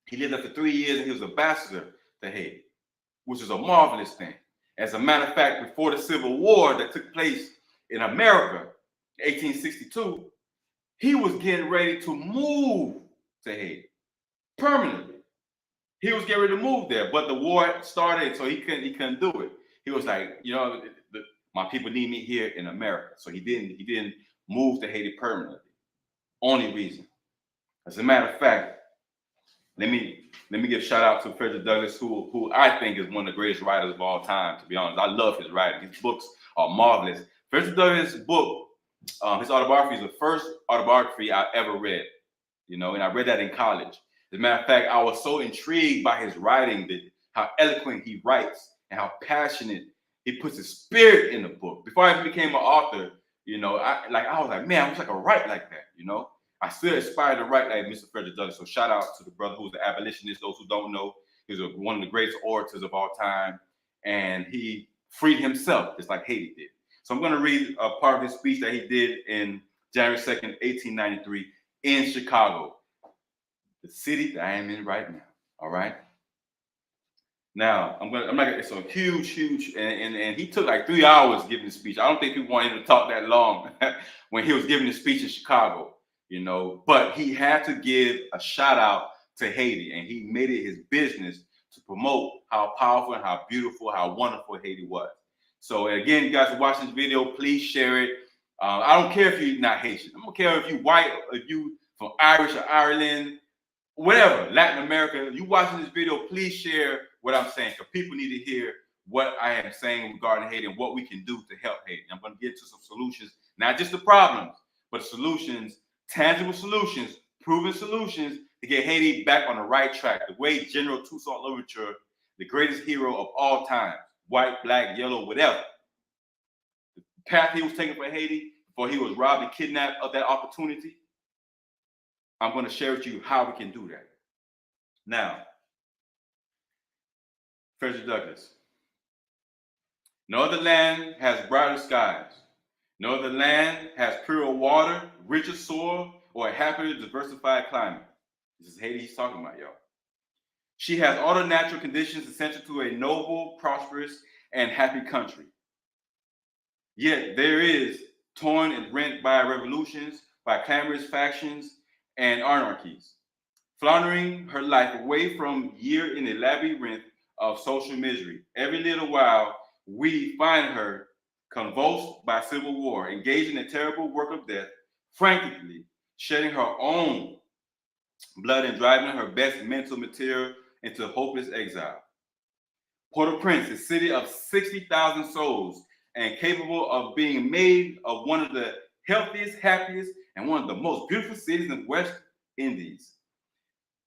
He lived there for 3 years and he was ambassador to Haiti, which is a marvelous thing. As a matter of fact, before the Civil War that took place in America, 1862, he was getting ready to move to Haiti permanently. He was getting ready to move there, but the war started, so he couldn't do it. He was like, my people need me here in America. So he didn't move to Haiti permanently. Only reason. As a matter of fact, let me give a shout out to Frederick Douglass, who I think is one of the greatest writers of all time, to be honest. I love his writing. His books are marvelous. Frederick Douglass' book, his autobiography is the first autobiography I ever read, and I read that in college. As a matter of fact, I was so intrigued by his writing, how eloquent he writes and how passionate he puts his spirit in the book. Before I became an author, I was like, man, I wish I could write like that, I still aspire to write like Mr. Frederick Douglass. So shout out to the brother who's an abolitionist. Those who don't know, he's one of the greatest orators of all time. And he freed himself, just like Haiti did. So I'm going to read a part of his speech that he did in January 2nd, 1893 in Chicago, the city that I am in right now. All right. Now, it's a huge, and he took like 3 hours giving the speech. I don't think people wanted him to talk that long when he was giving the speech in Chicago, but he had to give a shout out to Haiti, and he made it his business to promote how powerful and how beautiful, how wonderful Haiti was. So again, you guys are watching this video, please share it. I don't care if you're not Haitian. I don't care if you're white, if you from Irish or Ireland, whatever, Latin America. You watching this video, please share what I'm saying, because people need to hear what I am saying regarding Haiti and what we can do to help Haiti. I'm going to get to some solutions, not just the problems, but solutions, tangible solutions, proven solutions to get Haiti back on the right track. The way General Toussaint Louverture, the greatest hero of all time, white, black, yellow, whatever, the path he was taking for Haiti before he was robbed and kidnapped of that opportunity, I'm going to share with you how we can do that. Now, Frederick Douglass. No other land has brighter skies. No other land has purer water, richer soil, or a happier, diversified climate. This is Haiti he's talking about, y'all. She has all the natural conditions essential to a noble, prosperous, and happy country. Yet there is torn and rent by revolutions, by clamorous factions, and anarchies, floundering her life away from year in a labyrinth of social misery. Every little while, we find her convulsed by civil war, engaged in a terrible work of death, frantically shedding her own blood and driving her best mental material into hopeless exile. Port-au-Prince, a city of 60,000 souls and capable of being made of one of the healthiest, happiest, and one of the most beautiful cities in the West Indies,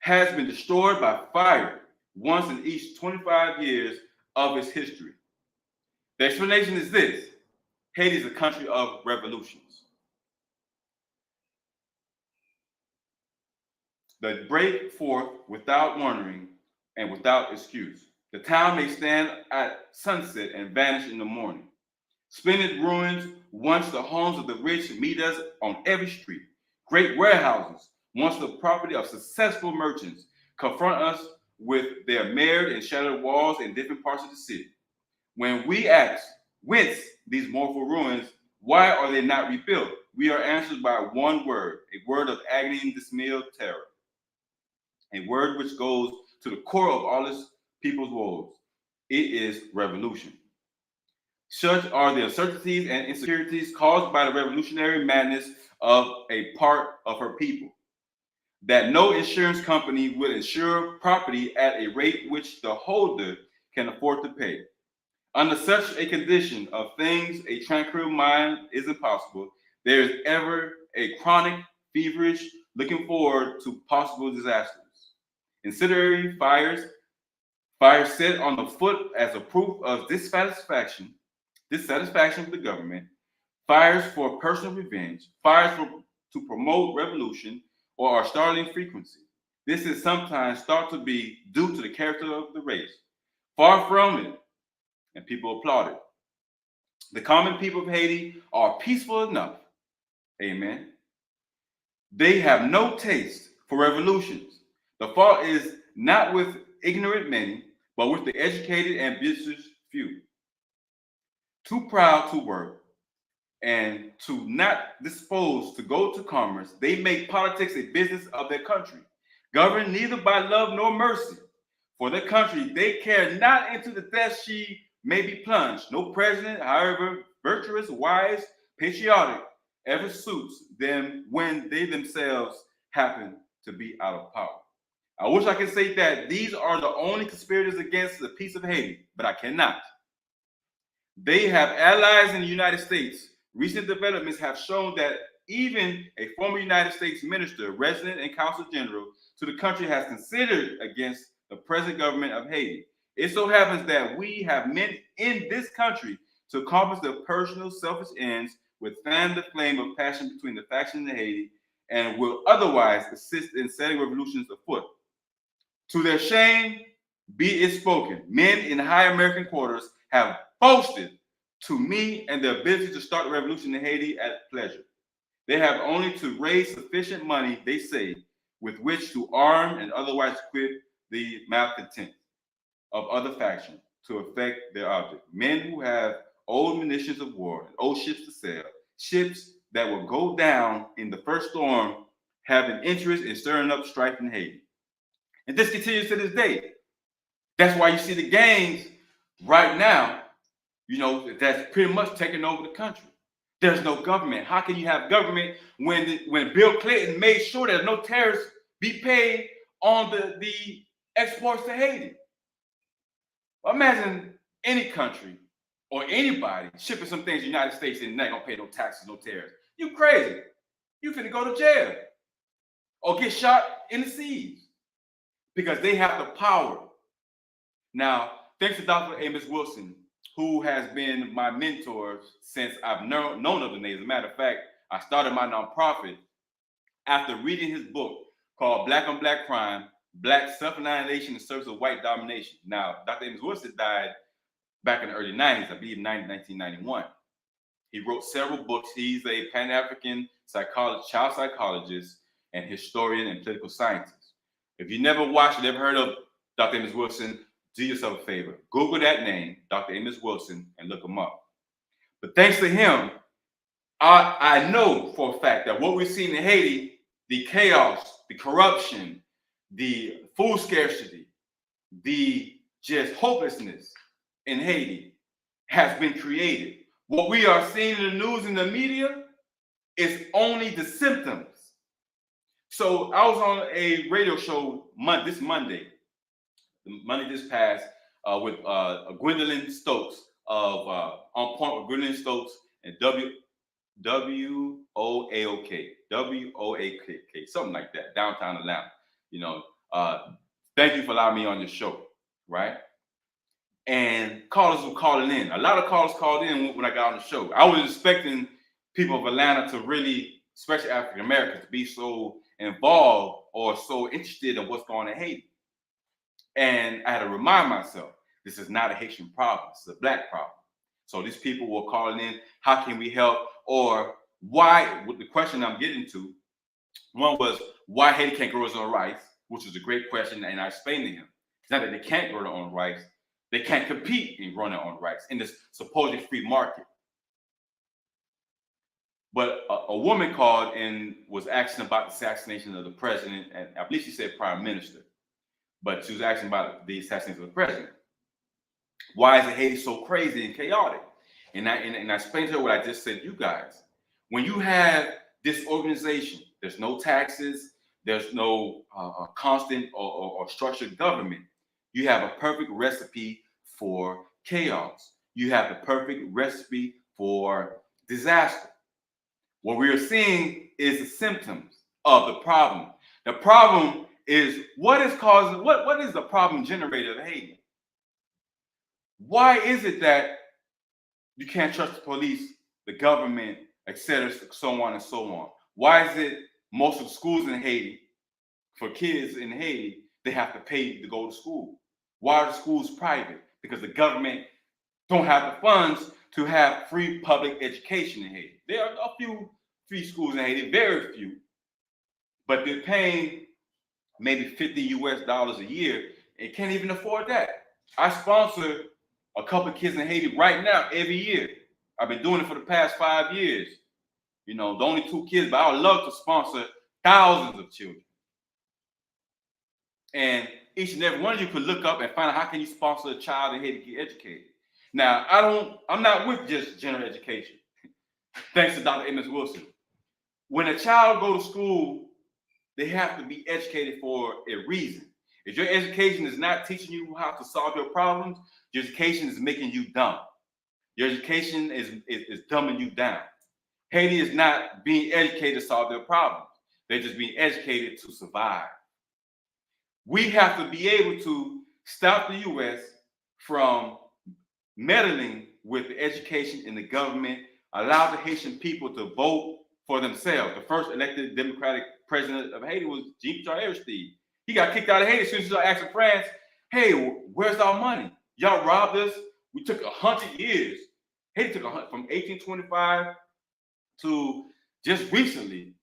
has been destroyed by fire once in each 25 years of its history. The explanation is this: Haiti is a country of revolutions. That break forth without warning and without excuse. The town may stand at sunset and vanish in the morning. Splendid ruins, once the homes of the rich, meet us on every street. Great warehouses, once the property of successful merchants, confront us with their marred and shattered walls in different parts of the city. When we ask, whence these mournful ruins, why are they not rebuilt? We are answered by one word, a word of agony and dismay, terror. A word which goes to the core of all this people's woes. It is revolution. Such are the uncertainties and insecurities caused by the revolutionary madness of a part of her people, that no insurance company will insure property at a rate which the holder can afford to pay. Under such a condition of things, a tranquil mind is impossible. There is ever a chronic, feverish looking forward to possible disasters. Incendiary fires set on the foot as a proof of dissatisfaction with the government, fires for personal revenge, fires to promote revolution, or are startling frequency. This is sometimes thought to be due to the character of the race. Far from it, and people applaud it. The common people of Haiti are peaceful enough. Amen. They have no taste for revolutions. The fault is not with ignorant many, but with the educated and ambitious few. Too proud to work and too not disposed to go to commerce, they make politics a business of their country, governed neither by love nor mercy. For their country, they care not into the death she may be plunged. No president, however virtuous, wise, patriotic, ever suits them when they themselves happen to be out of power. I wish I could say that these are the only conspirators against the peace of Haiti, but I cannot. They have allies in the United States. Recent developments have shown that even a former United States minister, resident, and consul general to the country has considered against the present government of Haiti. It so happens that we have men in this country to accomplish their personal selfish ends with fan the flame of passion between the factions in Haiti and will otherwise assist in setting revolutions afoot. To their shame, be it spoken, men in high American quarters have boasted to me and the ability to start a revolution in Haiti at pleasure. They have only to raise sufficient money, they say, with which to arm and otherwise equip the malcontent of other factions to effect their object. Men who have old munitions of war and old ships to sail, ships that will go down in the first storm, have an interest in stirring up strife in Haiti. And this continues to this day. That's why you see the gangs right now, that's pretty much taking over the country. There's no government. How can you have government when Bill Clinton made sure that no tariffs be paid on the exports to Haiti? Imagine any country or anybody shipping some things to the United States and not gonna pay no taxes, no tariffs. You crazy. You finna go to jail or get shot in the seas because they have the power. Now, thanks to Dr. Amos Wilson, who has been my mentor since I've known of the name. As a matter of fact, I started my nonprofit after reading his book called Black on Black Crime, Black Self-Annihilation in Service of White Domination. Now, Dr. Amos Wilson died back in the early 90s, I believe 1991. He wrote several books. He's a Pan-African child psychologist and historian and political scientist. If you never watched or never heard of Dr. Amos Wilson, do yourself a favor. Google that name, Dr. Amos Wilson, and look him up. But thanks to him, I know for a fact that what we're seeing in Haiti, the chaos, the corruption, the food scarcity, the just hopelessness in Haiti has been created. What we are seeing in the news and the media is only the symptoms. So I was on a radio show this Monday this past with Gwendolyn Stokes of On Point with Gwendolyn Stokes and WOAOK, something like that, downtown Atlanta. Thank you for allowing me on your show, right? And callers were calling in. A lot of callers called in when I got on the show. I was expecting people of Atlanta to really, especially African Americans, to be so involved or so interested in what's going on in Haiti. And I had to remind myself, this is not a Haitian problem, it's a Black problem. So these people were calling in, how can we help? Or why, the question I'm getting to, one was, why Haiti can't grow its own rice, which is a great question, and I explained to him. It's not that they can't grow their own rice, they can't compete in growing their own rice in this supposedly free market. But a woman called and was asking about the assassination of the president, and I believe she said prime minister. But she was asking about the assassination of the president. Why is Haiti so crazy and chaotic? And I explained to her what I just said to you guys. When you have this organization, there's no taxes, there's no constant or structured government. You have a perfect recipe for chaos. You have the perfect recipe for disaster. What we are seeing is the symptoms of the problem. The problem is what is the problem generator of Haiti? Why is it that you can't trust the police, the government, etc., so on and so on? Why is it most of the schools in Haiti, for kids in Haiti, they have to pay to go to school? Why are the schools private? Because the government don't have the funds to have free public education in Haiti. There are a few free schools in Haiti, very few, but they're paying maybe $50 a year and can't even afford that. I sponsor a couple of kids in Haiti right now every year. I've been doing it for the past 5 years. The only 2 kids, but I would love to sponsor thousands of children. And each and every one of you could look up and find out how can you sponsor a child in Haiti to get educated. Now, I'm not with just general education. Thanks to Dr. Amos Wilson. When a child go to school, they have to be educated for a reason. If your education is not teaching you how to solve your problems, your education is making you dumb. Your education is dumbing you down. Haiti is not being educated to solve their problems. They're just being educated to survive. We have to be able to stop the U.S. from meddling with the education in the government, allow the Haitian people to vote for themselves. The first elected Democratic president of Haiti was Jean-Pierre Aristide. He got kicked out of Haiti as soon as he started asking France, hey, where's our money? Y'all robbed us. We took 100 years. Haiti took from 1825 to just recently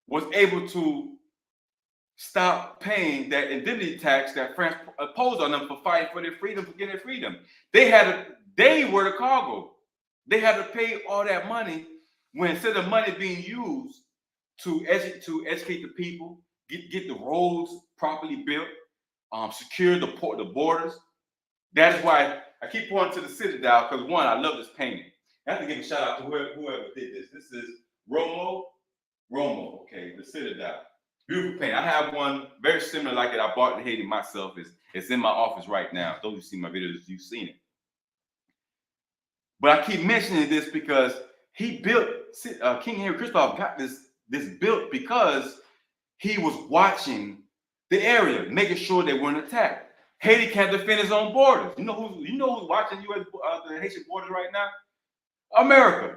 was able to stop paying that indemnity tax that France imposed on them for fighting for their freedom, for getting their freedom. They were the cargo. They had to pay all that money when instead of money being used to educate the people, get the roads properly built, secure the borders. That is why I keep pointing to the Citadel, because one, I love this painting. I have to give a shout out to whoever did this. This is Romo, okay, the Citadel. Beautiful painting. I have one very similar like it. I bought in Haiti myself. It's in my office right now. Those who see my videos, you've seen it. But I keep mentioning this because he built, King Henry Christophe got this built because he was watching the area, making sure they weren't attacked. Haiti can't defend its own borders. You know who's watching U.S. The Haitian borders right now? America.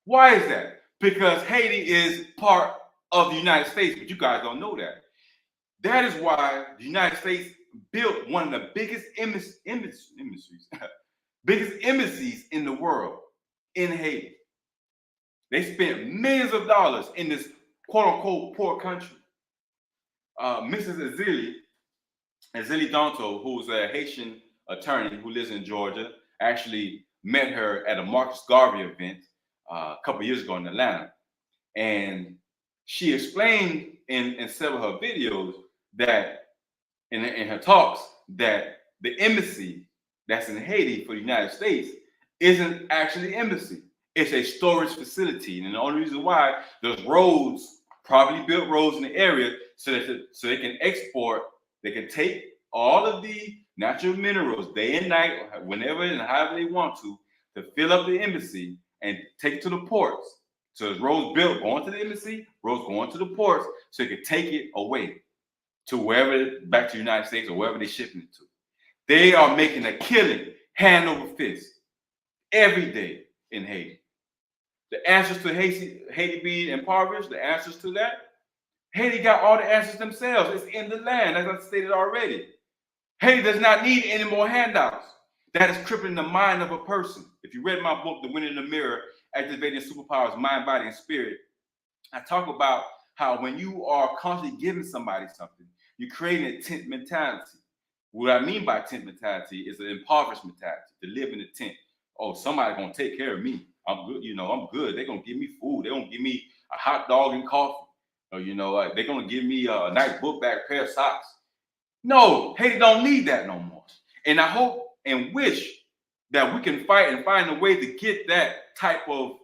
Why is that? Because Haiti is part of the United States, but you guys don't know that. That is why the United States built one of the biggest embassies in the world in Haiti. They spent millions of dollars in this quote-unquote poor country. Mrs. Azili Danto, who's a Haitian attorney who lives in Georgia, actually met her at a Marcus Garvey event a couple years ago in Atlanta. And she explained in several of her videos that in her talks that the embassy that's in Haiti for the United States isn't actually an embassy. It's a storage facility. And the only reason why there's roads, properly built roads in the area so they can export, they can take all of the natural minerals day and night, whenever and however they want to fill up the embassy and take it to the ports. So there's roads built going to the embassy, roads going to the ports, so they can take it away to wherever, back to the United States or wherever they're shipping it to. They are making a killing, hand over fist, every day in Haiti. The answers to Haiti being impoverished, the answers to that, Haiti got all the answers themselves. It's in the land, as I stated already. Haiti does not need any more handouts. That is crippling the mind of a person. If you read my book, The Winner in the Mirror, Activating Superpowers, Mind, Body, and Spirit, I talk about how when you are constantly giving somebody something, you're creating a tent mentality. What I mean by tent mentality is an impoverished mentality, to live in a tent. Oh, somebody's gonna take care of me. I'm good, I'm good. They're gonna give me food. They're gonna give me a hot dog and coffee. Or they're gonna give me a nice book bag, pair of socks. No, Haiti don't need that no more. And I hope and wish that we can fight and find a way to get that type of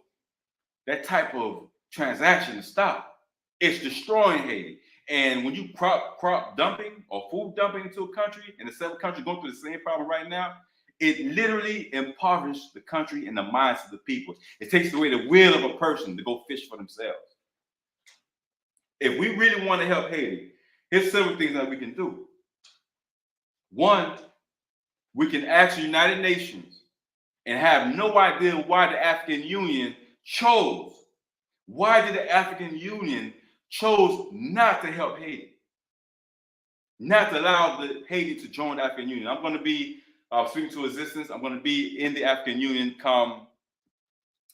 transaction to stop. It's destroying Haiti. And when you crop dumping or food dumping into a country, and the several countries going through the same problem right now, it literally impoverishes the country and the minds of the people. It takes away the will of a person to go fish for themselves. If we really want to help Haiti, here's several things that we can do. One, we can ask the United Nations and have no idea why the African Union chose. Why did the African Union chose not to help Haiti? Not to allow Haiti to join the African Union. I'm going to be speaking to existence. I'm going to be in the African Union come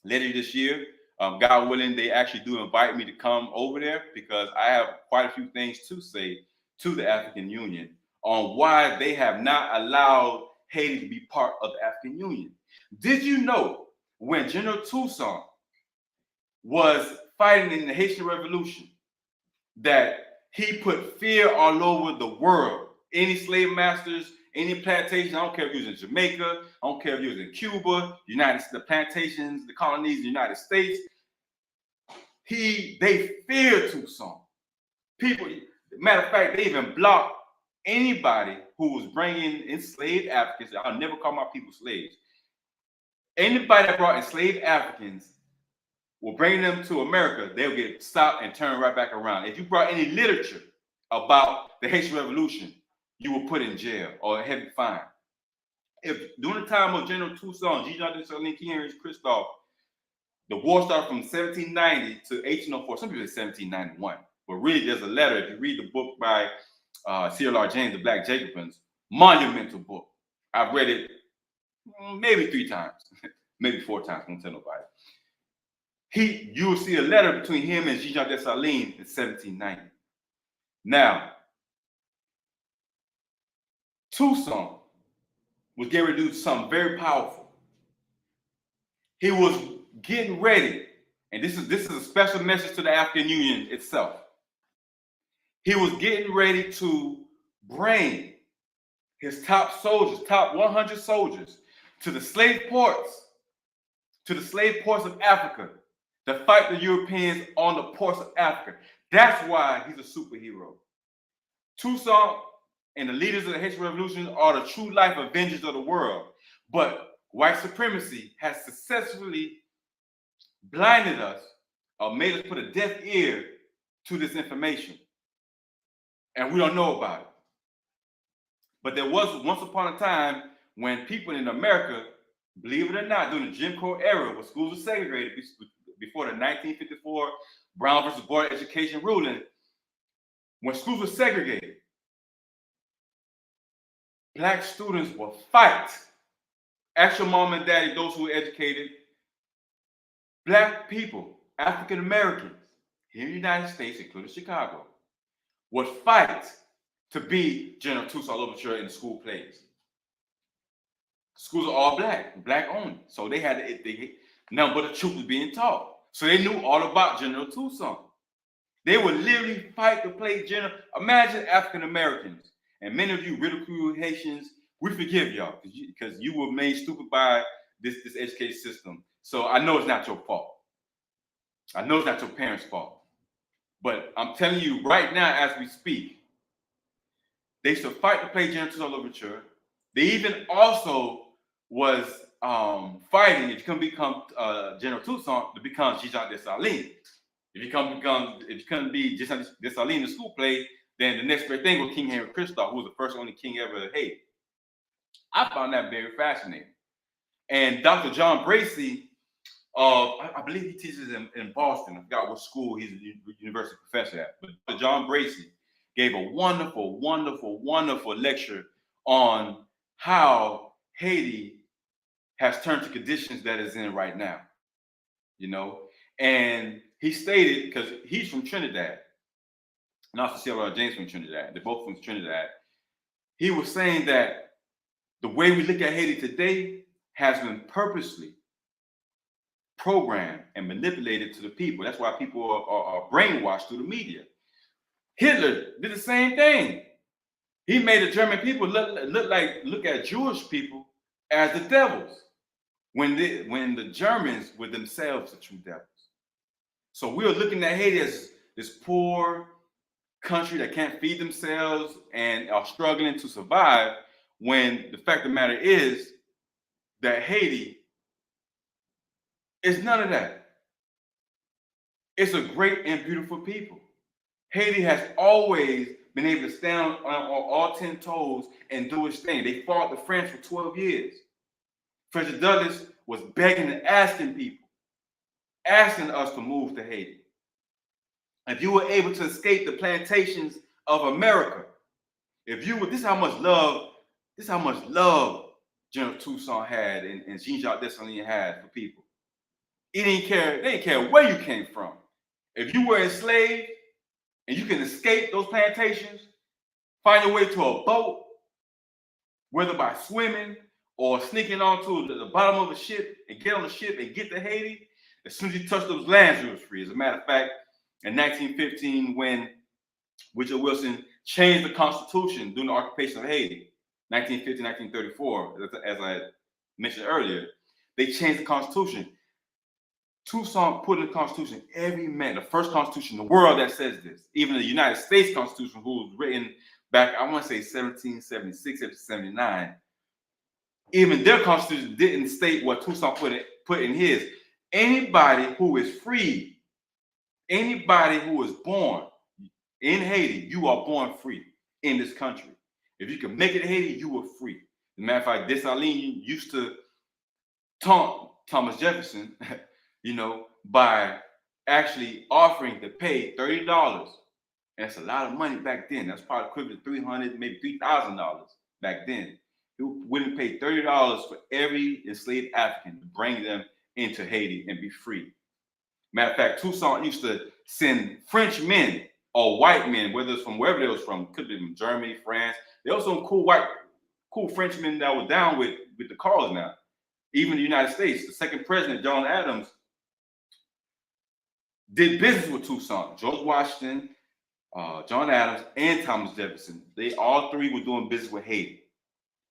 later this year. God willing, they actually do invite me to come over there because I have quite a few things to say to the African Union on why they have not allowed Haiti to be part of the African Union. Did you know when General Toussaint was fighting in the Haitian Revolution that he put fear all over the world? Any slave masters, any plantations, I don't care if you was in Jamaica, I don't care if you was in Cuba, the plantations, the colonies, the United States, they feared Toussaint. People, matter of fact, they even blocked anybody who was bringing enslaved Africans. I'll never call my people slaves. Anybody that brought enslaved Africans will bring them to America, they'll get stopped and turned right back around. If you brought any literature about the Haitian Revolution, you were put in jail or a heavy fine. If during the time of General Toussaint, Jean-Jacques Dessalines, King Henry Christophe, The war started from 1790 to 1804. Some people say 1791, but really there's a letter. If you read the book by C.L.R. James, The Black Jacobins, monumental book. I've read it maybe 3 times, maybe 4 times. Won't tell nobody. You will see a letter between him and Jean-Jacques Dessalines in 1790. Now, Toussaint was getting ready to do something very powerful. He was getting ready, and this is a special message to the African Union itself. He was getting ready to bring his top soldiers, top 100 soldiers, to the slave ports of Africa to fight the Europeans on the ports of Africa. That's why he's a superhero. Toussaint and the leaders of the Haitian Revolution are the true life avengers of the world. But white supremacy has successfully blinded us or made us put a deaf ear to this information. And we don't know about it. But there was once upon a time when people in America, believe it or not, during the Jim Crow era, when schools were segregated before the 1954 Brown versus Board of Education ruling, when schools were segregated, Black students will fight. Ask your mom and daddy, those who were educated. Black people, African Americans, here in the United States, including Chicago, would fight to be General Toussaint Louverture in the school plays. Schools are all black only. So they had none but the truth was being taught. So they knew all about General Toussaint. They would literally fight to play General. Imagine African Americans, and many of you ridicule Haitians. We forgive y'all because you were made stupid by this education system. So I know it's not your fault. I know it's not your parents' fault. But I'm telling you right now, as we speak, they used to fight to play General Toussaint Louverture. They even also was fighting if you can become General Toussaint to become Jean-Jacques Dessalines. If you couldn't be Jean-Jacques Dessalines in the school play, then the next great thing was King Henry Christophe, who was the first only king ever of Haiti. I found that very fascinating. And Dr. John Bracy, I believe he teaches in Boston. I forgot what school he's a university professor at. But Dr. John Bracy gave a wonderful, wonderful, wonderful lecture on how Haiti has turned to conditions that it's in right now. You know, and he stated, because he's from Trinidad, and also C.L.R. James from Trinidad, they're both from Trinidad. He was saying that the way we look at Haiti today has been purposely programmed and manipulated to the people. That's why people are brainwashed through the media. Hitler did the same thing. He made the German people look at Jewish people as the devils, when the Germans were themselves the true devils. So we are looking at Haiti as this poor country that can't feed themselves and are struggling to survive, when the fact of the matter is that Haiti is none of that. It's a great and beautiful people. Haiti has always been able to stand on all 10 toes and do its thing. They fought the French for 12 years. Frederick Douglass was begging and asking people, asking us to move to Haiti. If you were able to escape the plantations of America, this is how much love General Toussaint had and Jean-Jacques Dessalines had for people. They didn't care where you came from. If you were enslaved and you can escape those plantations, find your way to a boat, whether by swimming or sneaking onto the bottom of a ship and get on the ship and get to Haiti, as soon as you touch those lands, you was free. As a matter of fact, in 1915, when Woodrow Wilson changed the Constitution during the occupation of Haiti, 1950, 1934, as I mentioned earlier, they changed the Constitution. Toussaint put in the Constitution every man, the first Constitution in the world that says this. Even the United States Constitution, who was written back, I want to say 1776, 1779, even their Constitution didn't state what Toussaint put in his. Anybody who is free, anybody who is born in Haiti, you are born free in this country. If you can make it to Haiti, you were free. As a matter of fact, Dessalines used to taunt Thomas Jefferson, you know, by actually offering to pay $30. And it's a lot of money back then. That's probably equivalent to $300, maybe $3,000 back then. He wouldn't pay $30 for every enslaved African to bring them into Haiti and be free. Matter of fact, Toussaint used to send French men or white men, whether it's from wherever they was from, could be from Germany, France. There was some cool Frenchmen that was down with the cause now. Even the United States, the second president, John Adams, did business with Toussaint. George Washington, John Adams, and Thomas Jefferson. They all three were doing business with Haiti,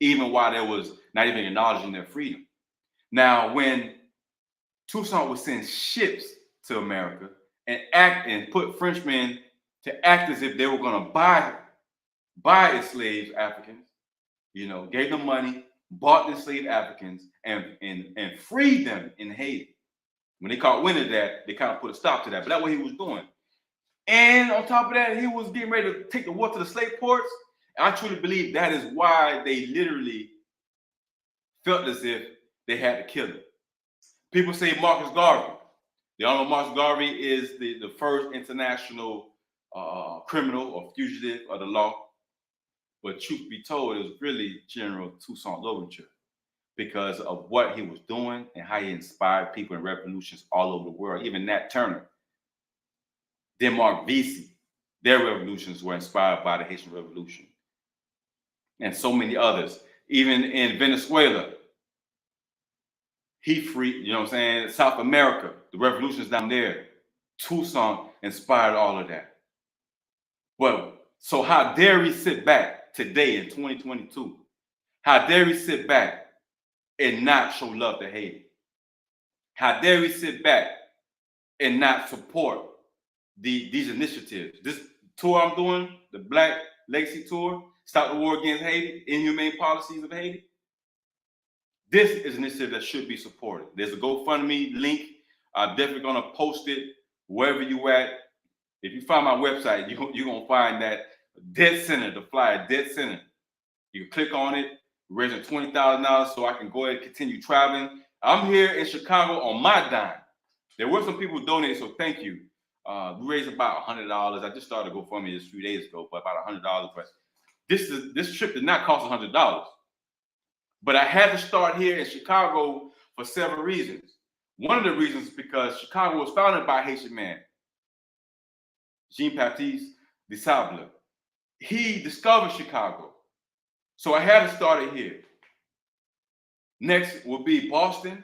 even while there was not even acknowledging their freedom. Now, when Toussaint would send ships to America and put Frenchmen to act as if they were going to buy enslaved Africans, gave them money, bought the enslaved Africans, and freed them in Haiti. When they caught wind of that, they kind of put a stop to that. But that's what he was doing. And on top of that, he was getting ready to take the war to the slave ports. And I truly believe that is why they literally felt as if they had to kill him. People say Marcus Garvey. The Honorable Marcus Garvey is the first international criminal or fugitive of the law. But truth be told, it was really General Toussaint Louverture, because of what he was doing and how he inspired people in revolutions all over the world. Even Nat Turner, Denmark Vesey, their revolutions were inspired by the Haitian Revolution. And so many others. Even in Venezuela, he freed, South America, the revolutions down there, Toussaint inspired all of that. But so how dare we sit back today in 2022? How dare we sit back and not show love to Haiti? How dare we sit back and not support these initiatives? This tour I'm doing, the Black Legacy Tour, Stop the War Against Haiti, Inhumane Policies of Haiti. This is an initiative that should be supported. There's a GoFundMe link. I'm definitely going to post it wherever you at. If you find my website, you're going to find that dead center, the flyer, dead center. You can click on it, raising $20,000 so I can go ahead and continue traveling. I'm here in Chicago on my dime. There were some people who donated, so thank you. We raised about $100. I just started GoFundMe just a few days ago, but about $100. But this trip did not cost $100. But I had to start here in Chicago for several reasons. One of the reasons is because Chicago was founded by a Haitian man, Jean-Baptiste de Sable. He discovered Chicago. So I had to start it here. Next will be Boston.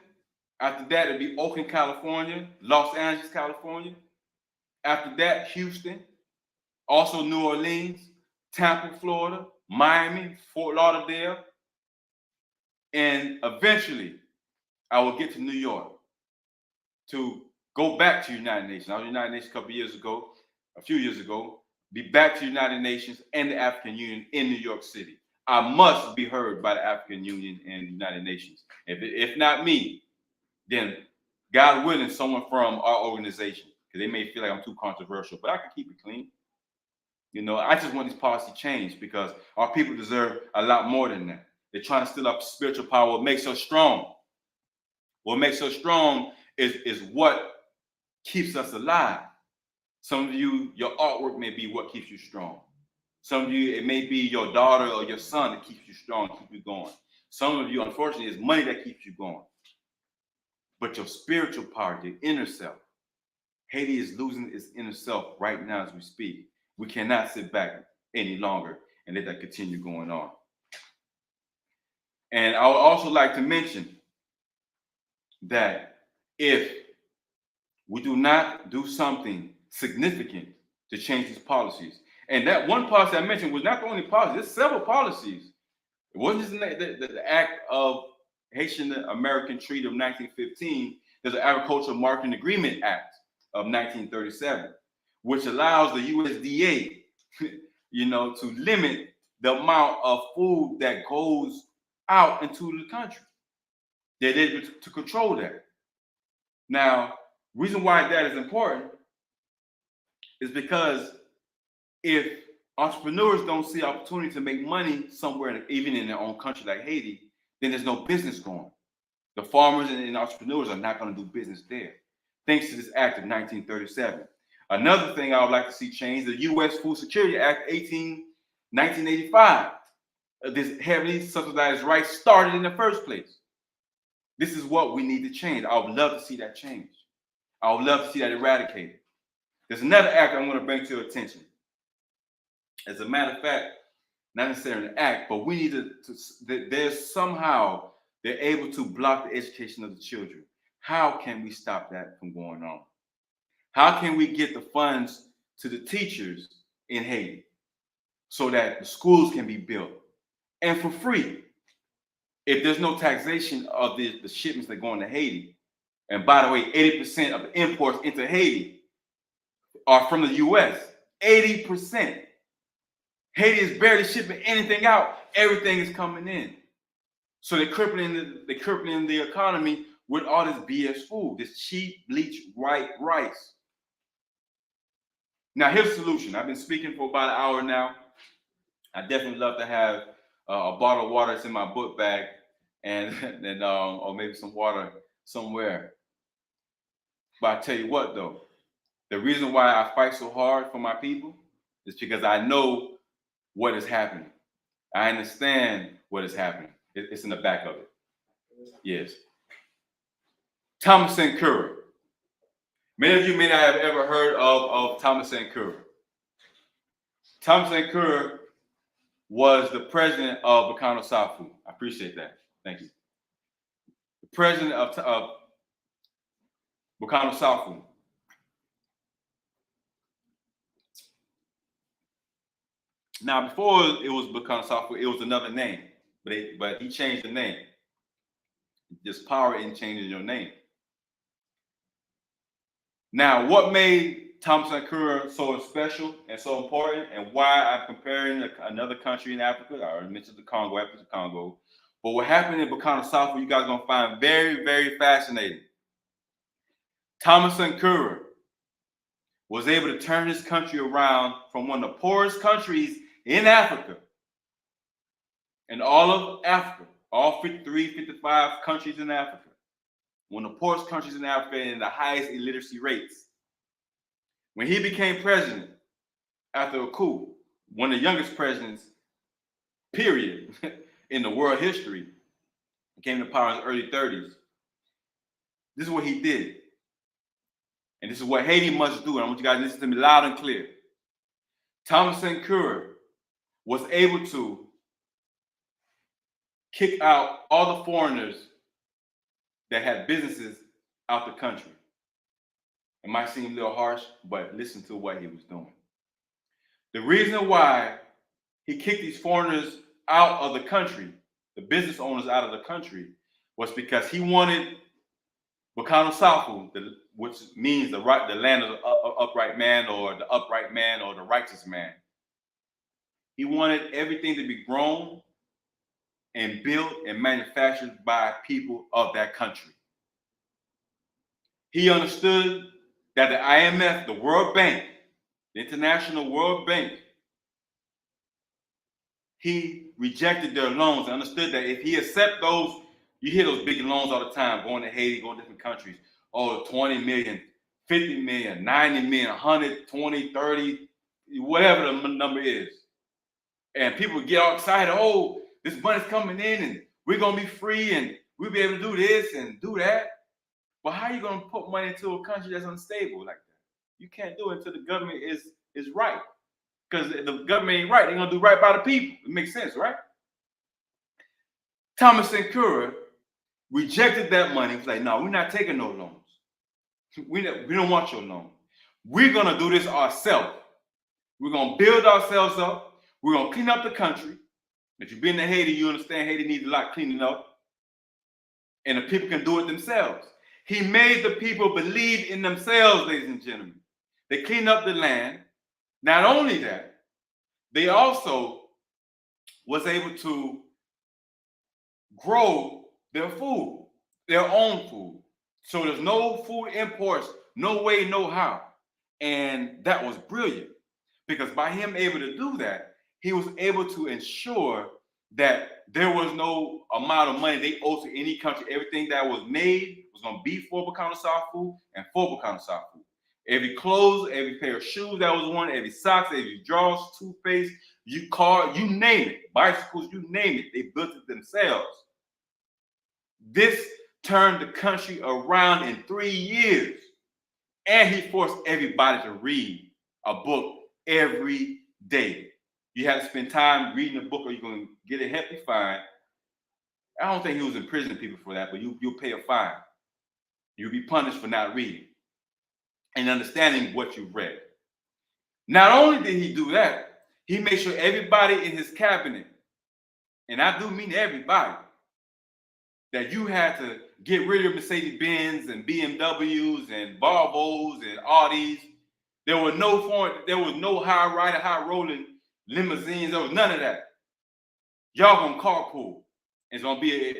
After that, it'll be Oakland, California, Los Angeles, California. After that, Houston, also New Orleans, Tampa, Florida, Miami, Fort Lauderdale. And eventually, I will get to New York to go back to the United Nations. I was in the United Nations a few years ago, be back to the United Nations and the African Union in New York City. I must be heard by the African Union and the United Nations. If not me, then God willing, someone from our organization, because they may feel like I'm too controversial, but I can keep it clean. I just want these policies changed because our people deserve a lot more than that. They're trying to steal up spiritual power. What makes us strong? What makes us strong is what keeps us alive. Some of you, your artwork may be what keeps you strong. Some of you, it may be your daughter or your son that keeps you strong, keep you going. Some of you, unfortunately, it's money that keeps you going. But your spiritual power, your inner self, Haiti is losing its inner self right now as we speak. We cannot sit back any longer and let that continue going on. And I would also like to mention that if we do not do something significant to change these policies, and that one policy I mentioned was not the only policy, there's several policies. It wasn't just the act of Haitian American Treaty of 1915. There's an Agricultural Marketing Agreement Act of 1937, which allows the USDA, to limit the amount of food that goes out into the country. They're able to control that. Now, reason why that is important is because if entrepreneurs don't see opportunity to make money somewhere, even in their own country like Haiti, then there's no business going. The farmers and entrepreneurs are not going to do business there. thanks to this act of 1937. Another thing I would like to see change, the U.S. Food Security Act 1985. This heavily subsidized rice started in the first place. This is what we need to change. I would love to see that change. I would love to see that eradicated. There's another act I'm going to bring to your attention. As a matter of fact, not necessarily an act, but we need there's somehow they're able to block the education of the children. How can we stop that from going on? How can we get the funds to the teachers in Haiti so that the schools can be built and for free? If there's no taxation of the shipments that go into Haiti, and by the way, 80% of the imports into Haiti are from the U.S. 80%. Haiti is barely shipping anything out. Everything is coming in. So they're crippling the economy with all this BS food, this cheap, bleached white rice. Now, here's the solution. I've been speaking for about an hour now. I definitely love to have a bottle of water that's in my book bag and or maybe some water somewhere. But I tell you what, though, the reason why I fight so hard for my people is because I know what is happening. I understand what is happening. It's in the back of it. Yes. Thomas Sankara. Many of you may not have ever heard of Thomas Sankara. Thomas Sankara was the president of Burkina Faso. I appreciate that. Thank you. The president of Burkina Faso. Now, before it was Burkina Faso, it was another name, but he changed the name. There's power in changing your name. Now, what made Thomas Sankara so special and so important, and why I'm comparing another country in Africa? I already mentioned the Congo, Africa, Congo. But what happened in Burkina Faso, you guys are gonna find very, very fascinating. Thomas Sankara was able to turn his country around from one of the poorest countries in Africa, and all of Africa, all 53, 55 countries in Africa, one of the poorest countries in Africa and the highest illiteracy rates. When he became president after a coup, one of the youngest presidents, period, in the world history, came to power in his early 30s. This is what he did. And this is what Haiti must do. And I want you guys to listen to me loud and clear. Thomas Sankara was able to kick out all the foreigners that had businesses out the country. It might seem a little harsh, but listen to what he was doing. The reason why he kicked these foreigners out of the country, the business owners out of the country, was because he wanted Burkina Faso, which means the land of the upright man, or the upright man, or the righteous man. He wanted everything to be grown and built and manufactured by people of that country. He understood that the IMF, the World Bank, the International World Bank, he rejected their loans and understood that if he accepted those, you hear those big loans all the time, going to Haiti, going to different countries, oh, 20 million, 50 million, 90 million, 100, 20, 30, whatever the number is. And people get all excited, oh, this money's coming in and we're going to be free and we'll be able to do this and do that. But how are you going to put money into a country that's unstable like that? You can't do it until the government is right. Because if the government ain't right, they're going to do right by the people. It makes sense, right? Thomas Sankara rejected that money. He was like, no, we're not taking no loans. We don't want your loan. We're going to do this ourselves. We're going to build ourselves up. We're going to clean up the country. If you've been to Haiti, you understand Haiti needs a lot of cleaning up. And the people can do it themselves. He made the people believe in themselves, ladies and gentlemen. They cleaned up the land. Not only that, they also was able to grow their food, their own food. So there's no food imports, no way, no how. And that was brilliant, because by him able to do that, he was able to ensure that there was no amount of money they owed to any country. Everything that was made was going to be 4 Bacana Safu and 4 Bacana Safu. Every clothes, every pair of shoes that was worn, every socks, every drawers, toothpaste, you name it, bicycles, you name it, they built it themselves. This turned the country around in 3 years. And he forced everybody to read a book every day. You had to spend time reading a book or you're going to get a hefty fine. I don't think he was imprisoning people for that, but you'll pay a fine. You'll be punished for not reading and understanding what you've read. Not only did he do that, he made sure everybody in his cabinet, and I do mean everybody, that you had to get rid of Mercedes-Benz and BMWs and Volvos and Audis. There was no high-riding, high-rolling limousines. There was none of that. Y'all gonna carpool. It's gonna be an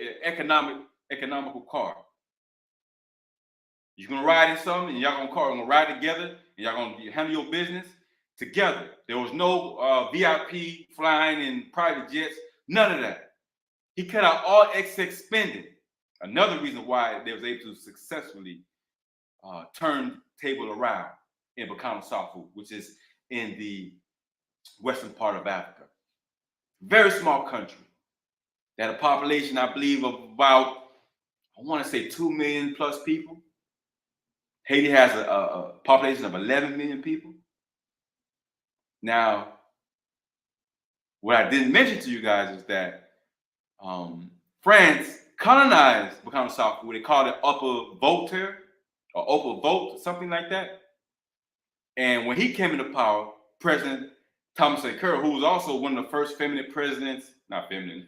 economical car. You're gonna ride in something, and y'all gonna ride together, and y'all gonna handle your business together. There was no VIP flying in private jets, none of that. He cut out all excess spending. Another reason why they was able to successfully turn table around in Bacana Safu, which is in the western part of Africa. Very small country. They had a population, I believe, of about, I want to say 2 million plus people. Haiti has a population of 11 million people. Now, what I didn't mention to you guys is that France colonized Bacana Safu. They called it Upper Voltaire or Upper Vote, something like that. And when he came into power, President Thomas Sankara, who was also one of the first feminine presidents, not feminine,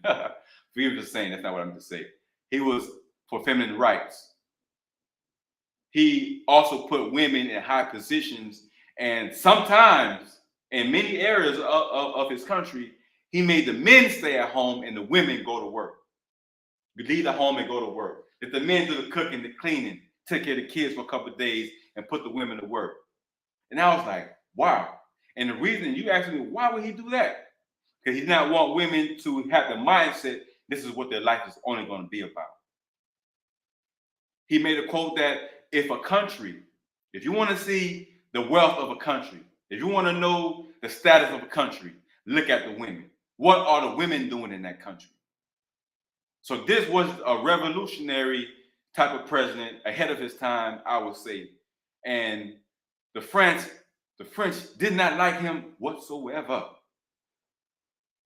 we were just saying, that's not what I'm going to say. He was for feminine rights. He also put women in high positions, and sometimes in many areas of his country, he made the men stay at home and the women go to work. We leave the home and go to work. If the men do the cooking, the cleaning, take care of the kids for a couple of days and put the women to work. And I was like, wow. And the reason you asked me, why would he do that? Because he did not want women to have the mindset, this is what their life is only going to be about. He made a quote that if you want to see the wealth of a country, if you want to know the status of a country, look at the women. What are the women doing in that country? So this was a revolutionary type of president, ahead of his time, I would say. And the French did not like him whatsoever.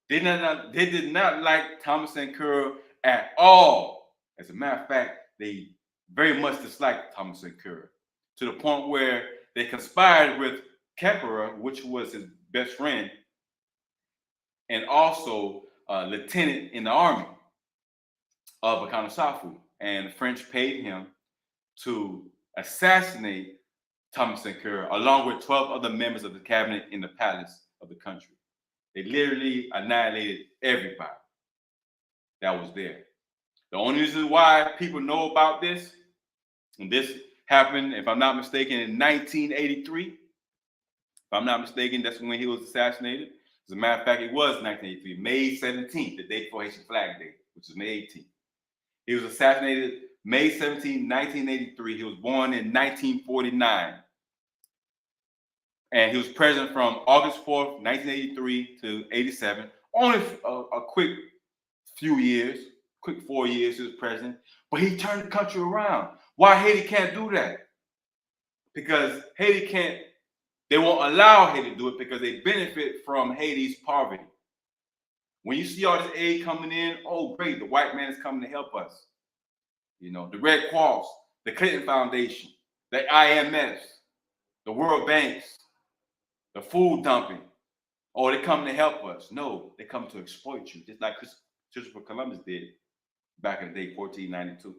They did not like Thomas Sankara at all. As a matter of fact, they very much disliked Thomas Sankara, to the point where they conspired with Kepera, which was his best friend, and also a lieutenant in the army of Bacana Safu. And the French paid him to assassinate Thomas Sankara, along with 12 other members of the cabinet in the palace of the country. They literally annihilated everybody that was there. The only reason why people know about this, and this happened, if I'm not mistaken, in 1983. If I'm not mistaken, that's when he was assassinated. As a matter of fact, it was 1983, May 17th, the day before Haitian Flag Day, which is May 18th. He was assassinated May 17, 1983. He was born in 1949. And he was president from August 4th, 1983 to 87. Only a quick 4 years he was president. But he turned the country around. Why Haiti can't do that? Because they won't allow Haiti to do it because they benefit from Haiti's poverty. When you see all this aid coming in, oh, great, the white man is coming to help us. You know, the Red Cross, the Clinton Foundation, the IMF, the World Banks, the food dumping. Oh, they come to help us. No, they come to exploit you, just like Christopher Columbus did back in the day, 1492.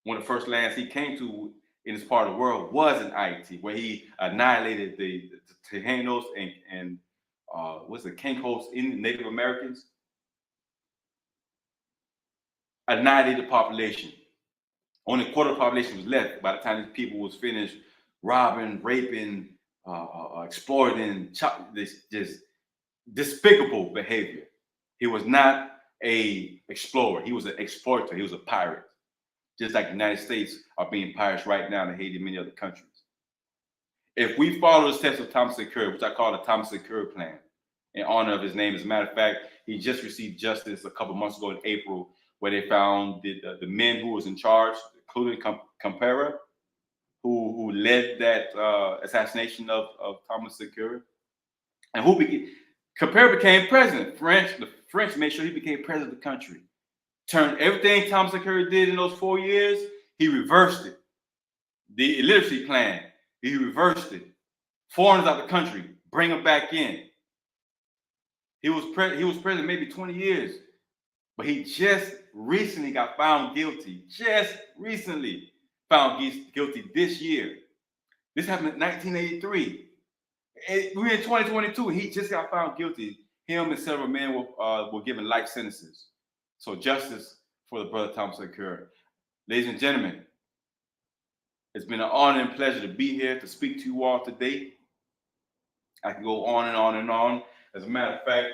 One of the first lands he came to in this part of the world was in Haiti, where he annihilated the Taínos and what's it, Caicos in Native Americans. Annihilated the population. Only a quarter of the population was left by the time these people was finished robbing, raping, exploiting, this just despicable behavior. He was not an explorer. He was an exploiter. He was a pirate. just like the United States are being pirates right now in Haiti and many other countries. If we follow the steps of Thomas Curry, which I call the Thomas Curry plan, in honor of his name, as a matter of fact, he just received justice a couple months ago in April, where they found the men who was in charge, including Campera, who led that assassination of Thomas Curry, and Campera became president. The French made sure he became president of the country. Turned everything Thomas Curry did in those 4 years, he reversed it. The illiteracy plan, he reversed it. Foreigners out the country, bring them back in. He was president maybe 20 years, but he just recently got found guilty. Just recently found guilty this year. This happened in 1983. We're in 2022. He just got found guilty. Him and several men were given life sentences. So justice for the brother Thomas Curry. Ladies and gentlemen, it's been an honor and pleasure to be here to speak to you all today. I can go on and on and on. As a matter of fact,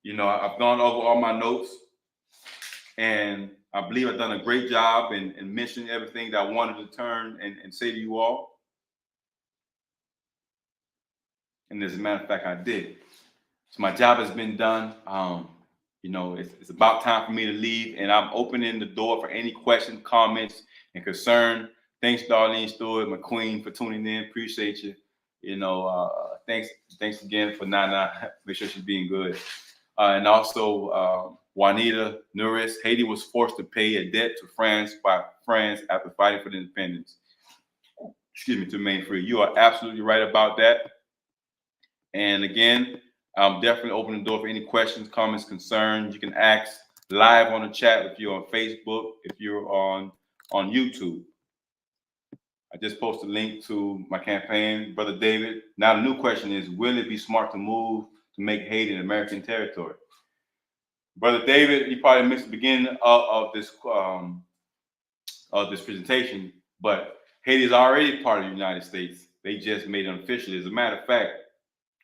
I've gone over all my notes, and I believe I've done a great job in mentioning everything that I wanted to turn and say to you all. And as a matter of fact, I did. So my job has been done. It's about time for me to leave, and I'm opening the door for any questions, comments, and concern. Thanks, Darlene Stewart, my queen, for tuning in. Appreciate you. Thanks again for Nana. Make sure she's being good. And also Juanita Nuris. Haiti was forced to pay a debt to France by France after fighting for the independence. To remain free. You are absolutely right about that. And again, I'm definitely opening the door for any questions, comments, concerns. You can ask live on the chat if you're on Facebook, if you're on YouTube. I just posted a link to my campaign, Brother David. Now the new question is, will it be smart to move to make Haiti an American territory? Brother David, you probably missed the beginning of this presentation, but Haiti is already part of the United States. They just made it official. As a matter of fact,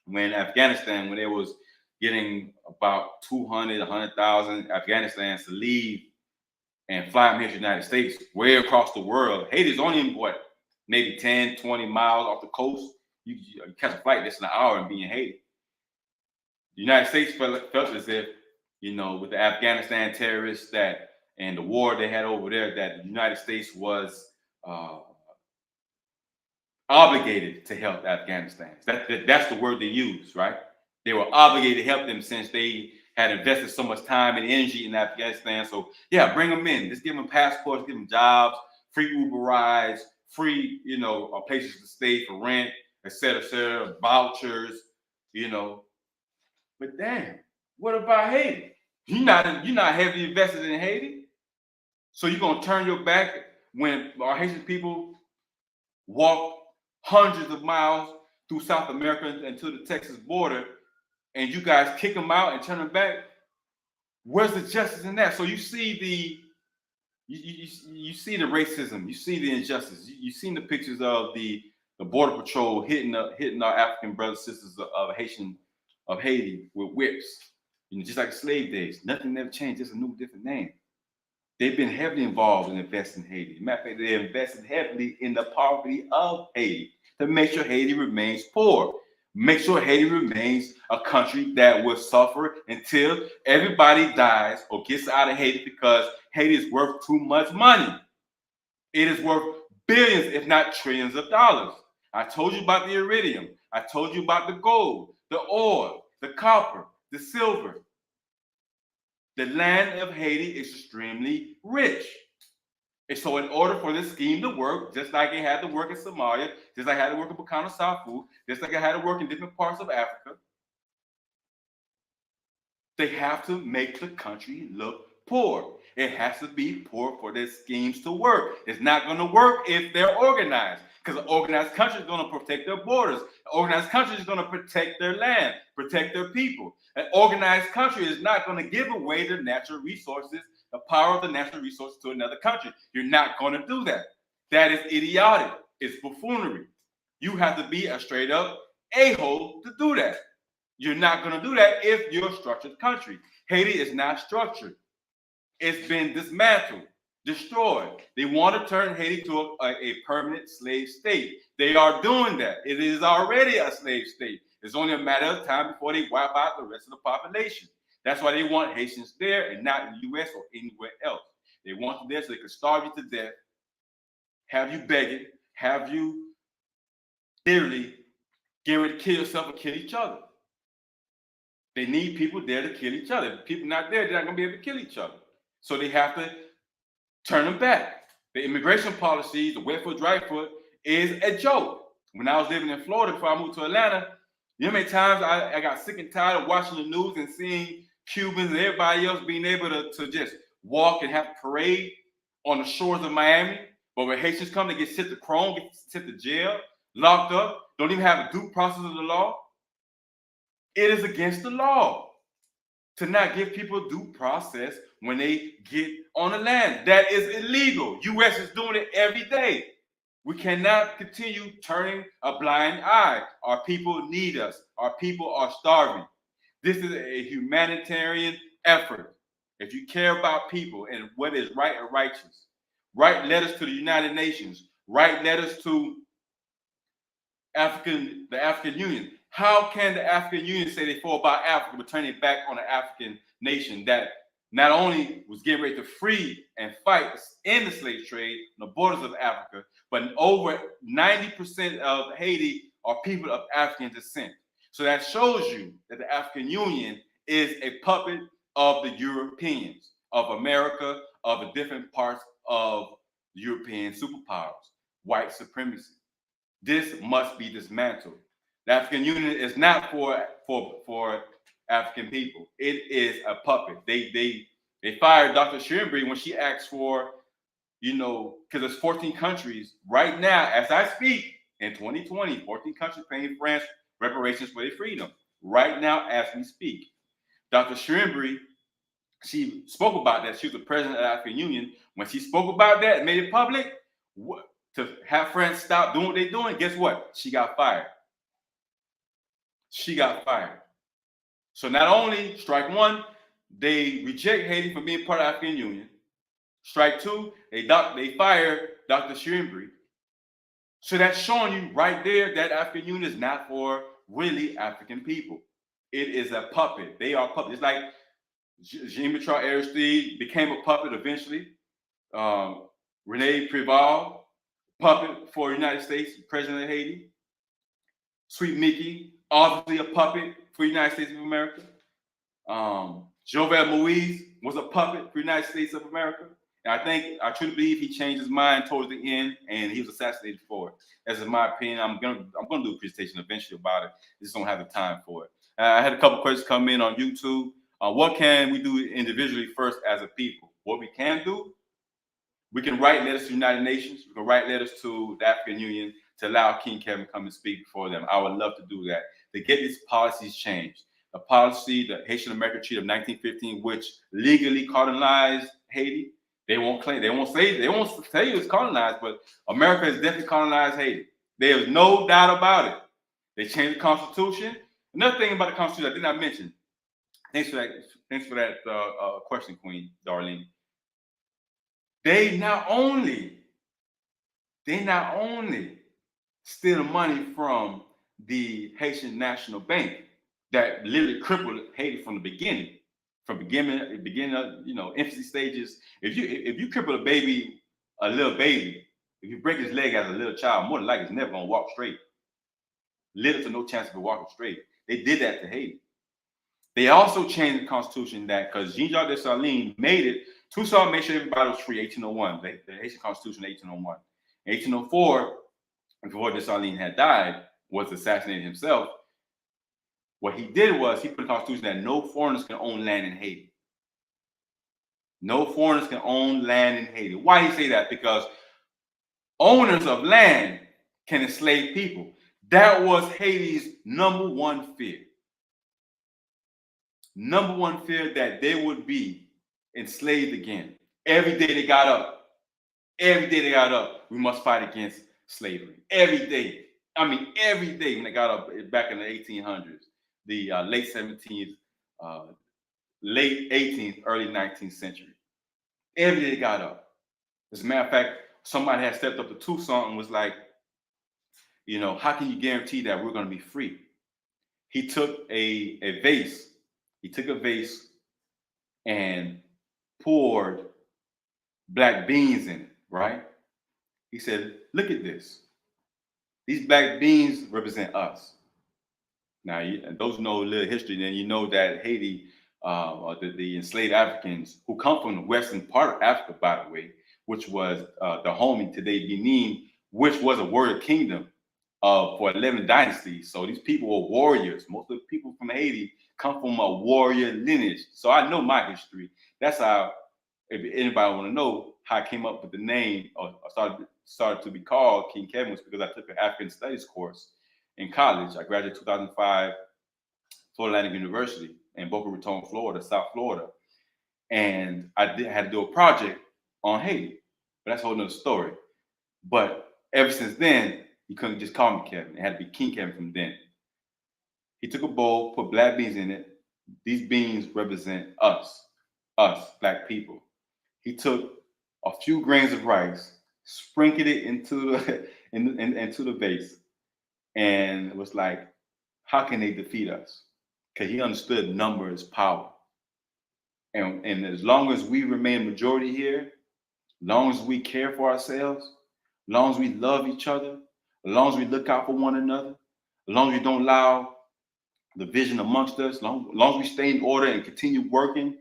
when they was getting about 100,000 Afghanistans to leave and fly them here to the United States, way across the world. Haiti's only, maybe 10, 20 miles off the coast. You catch a flight less than an hour and be in Haiti. The United States felt as if, with the Afghanistan terrorists and the war they had over there, that the United States was obligated to help Afghanistan. That's the word they use, right? They were obligated to help them since they had invested so much time and energy in Afghanistan. So yeah, bring them in. Just give them passports, give them jobs, free Uber rides, free, places to stay for rent, et cetera, vouchers, But damn, what about Haiti? You're not heavily invested in Haiti. So you're gonna turn your back when our Haitian people walk hundreds of miles through South America and to the Texas border, and you guys kick them out and turn them back? Where's the justice in that? So you see you see the racism, you see the injustice, you've seen the pictures of the border patrol hitting our African brothers and sisters of Haiti with whips, just like slave days. Nothing never changed, just a new, different name. They've been heavily involved in investing in Haiti. Matter of fact, they invested heavily in the poverty of Haiti to make sure Haiti remains poor. Make sure Haiti remains a country that will suffer until everybody dies or gets out of Haiti, because Haiti is worth too much money. It is worth billions, if not trillions of dollars. I told you about the iridium. I told you about the gold, the oil, the copper, the silver. The land of Haiti is extremely rich. And so in order for this scheme to work, just like it had to work in Somalia, just like it had to work in Burkina Faso, just like it had to work in different parts of Africa, they have to make the country look poor. It has to be poor for their schemes to work. It's not going to work if they're organized, because an organized country is going to protect their borders. An organized country is going to protect their land, protect their people. An organized country is not going to give away their natural resources, the power of the natural resources, to another country. You're not going to do that. That is idiotic. It's buffoonery. You have to be a straight up a-hole to do that. You're not going to do that if you're a structured country. Haiti is not structured. It's been dismantled. destroyed. They want to turn Haiti to a permanent slave state. They are doing that. It is already a slave state. It's only a matter of time before they wipe out the rest of the population. That's why they want Haitians there and not in the U.S. or anywhere else. They want you there so they can starve you to death, have you begging, have you literally getting ready to kill yourself or kill each other. They need people there to kill each other. If people not there, they're not going to be able to kill each other. So they have to turn them back. The immigration policies, the wet foot, dry foot, is a joke. When I was living in Florida before I moved to Atlanta, you know how many times I got sick and tired of watching the news and seeing Cubans and everybody else being able to just walk and have a parade on the shores of Miami. But when Haitians come, they get sent to Chrome, get sent to jail, locked up, don't even have a due process of the law. It is against the law to not give people due process when they get on the land. That is illegal. U.S. is doing it every day. We cannot continue turning a blind eye. Our people need us. Our people are starving. This is a humanitarian effort. If you care about people and what is right and righteous, write letters to the United Nations, write letters to the African Union. How can the African Union say they fought about Africa, but turn it back on the African nation that not only was getting ready to free and fight in the slave trade on the borders of Africa, but over 90% of Haiti are people of African descent. So that shows you that the African Union is a puppet of the Europeans, of America, of the different parts of European superpowers, white supremacy. This must be dismantled. The African Union is not for African people. It is a puppet. They fired Dr. Shrimbury when she asked for, because there's 14 countries right now, as I speak, in 2020, 14 countries paying France reparations for their freedom. Right now, as we speak. Dr. Shrimbury, she spoke about that. She was the president of the African Union. When she spoke about that and made it public, to have France stop doing what they're doing, guess what? She got fired. She got fired. So not only strike one, they reject Haiti from being part of the African Union. Strike two, they fired Dr. Shrimbury. So that's showing you right there that African Union is not for really African people. It is a puppet. They are puppets. It's like Jean-Bertrand Aristide became a puppet eventually. Rene Préval, puppet for the United States, president of Haiti. Sweet Mickey, obviously a puppet for the United States of America. Jovenel Moïse was a puppet for the United States of America. And I truly believe he changed his mind towards the end, and he was assassinated for it. That's in my opinion. I'm gonna do a presentation eventually about it. Just don't have the time for it. I had a couple questions come in on YouTube. What can we do individually first as a people? What we can do, we can write letters to the United Nations. We can write letters to the African Union to allow King Kevin to come and speak before them. I would love to do that, to get these policies changed. The policy, the Haitian American Treaty of 1915, which legally colonized Haiti. They won't say it's colonized, but America has definitely colonized Haiti. There is no doubt about it. They changed the Constitution. Another thing about the Constitution I did not mention. Thanks for that question, Queen Darlene. They not only steal money from the Haitian National Bank that literally crippled Haiti from the beginning. From beginning of infancy stages. If you cripple a little baby, if you break his leg as a little child, more than likely he's never gonna walk straight. Little to no chance of walking straight. They did that to Haiti. They also changed the Constitution because Jean-Jacques Dessalines made it. Toussaint made sure everybody was free. 1801, the Haitian Constitution, 1801. 1804, before Dessalines had died, was assassinated himself. What he did was he put a constitution that no foreigners can own land in Haiti. No foreigners can own land in Haiti. Why he say that? Because owners of land can enslave people. That was Haiti's number one fear. Number one fear, that they would be enslaved again. Every day they got up, we must fight against slavery. Every day. Every day when they got up back in the 1800s. The late 17th, late 18th, early 19th century. Every day they got up. As a matter of fact, somebody had stepped up to Tucson and was like, how can you guarantee that we're going to be free? He took a vase. He took a vase and poured black beans in it, right? He said, look at this. These black beans represent us. Now, and those who know a little history, then you know that Haiti, or the enslaved Africans who come from the western part of Africa, by the way, which was the home today, Benin, which was a warrior kingdom for 11 dynasties. So these people were warriors. Most of the people from Haiti come from a warrior lineage. So I know my history. That's how, if anybody want to know how I came up with the name or started to be called King Kevin, was because I took an African Studies course in college. I graduated 2005, Florida Atlantic University in Boca Raton, Florida, South Florida. And I had to do a project on Haiti. But that's a whole nother story. But ever since then, you couldn't just call me Kevin. It had to be King Kevin from then. He took a bowl, put black beans in it. These beans represent us, black people. He took a few grains of rice, sprinkled it into the vase, and it was like, how can they defeat us? Because he understood number is power. And as long as we remain majority here, as long as we care for ourselves, as long as we love each other, as long as we look out for one another, as long as we don't allow division amongst us, as long as we stay in order and continue working,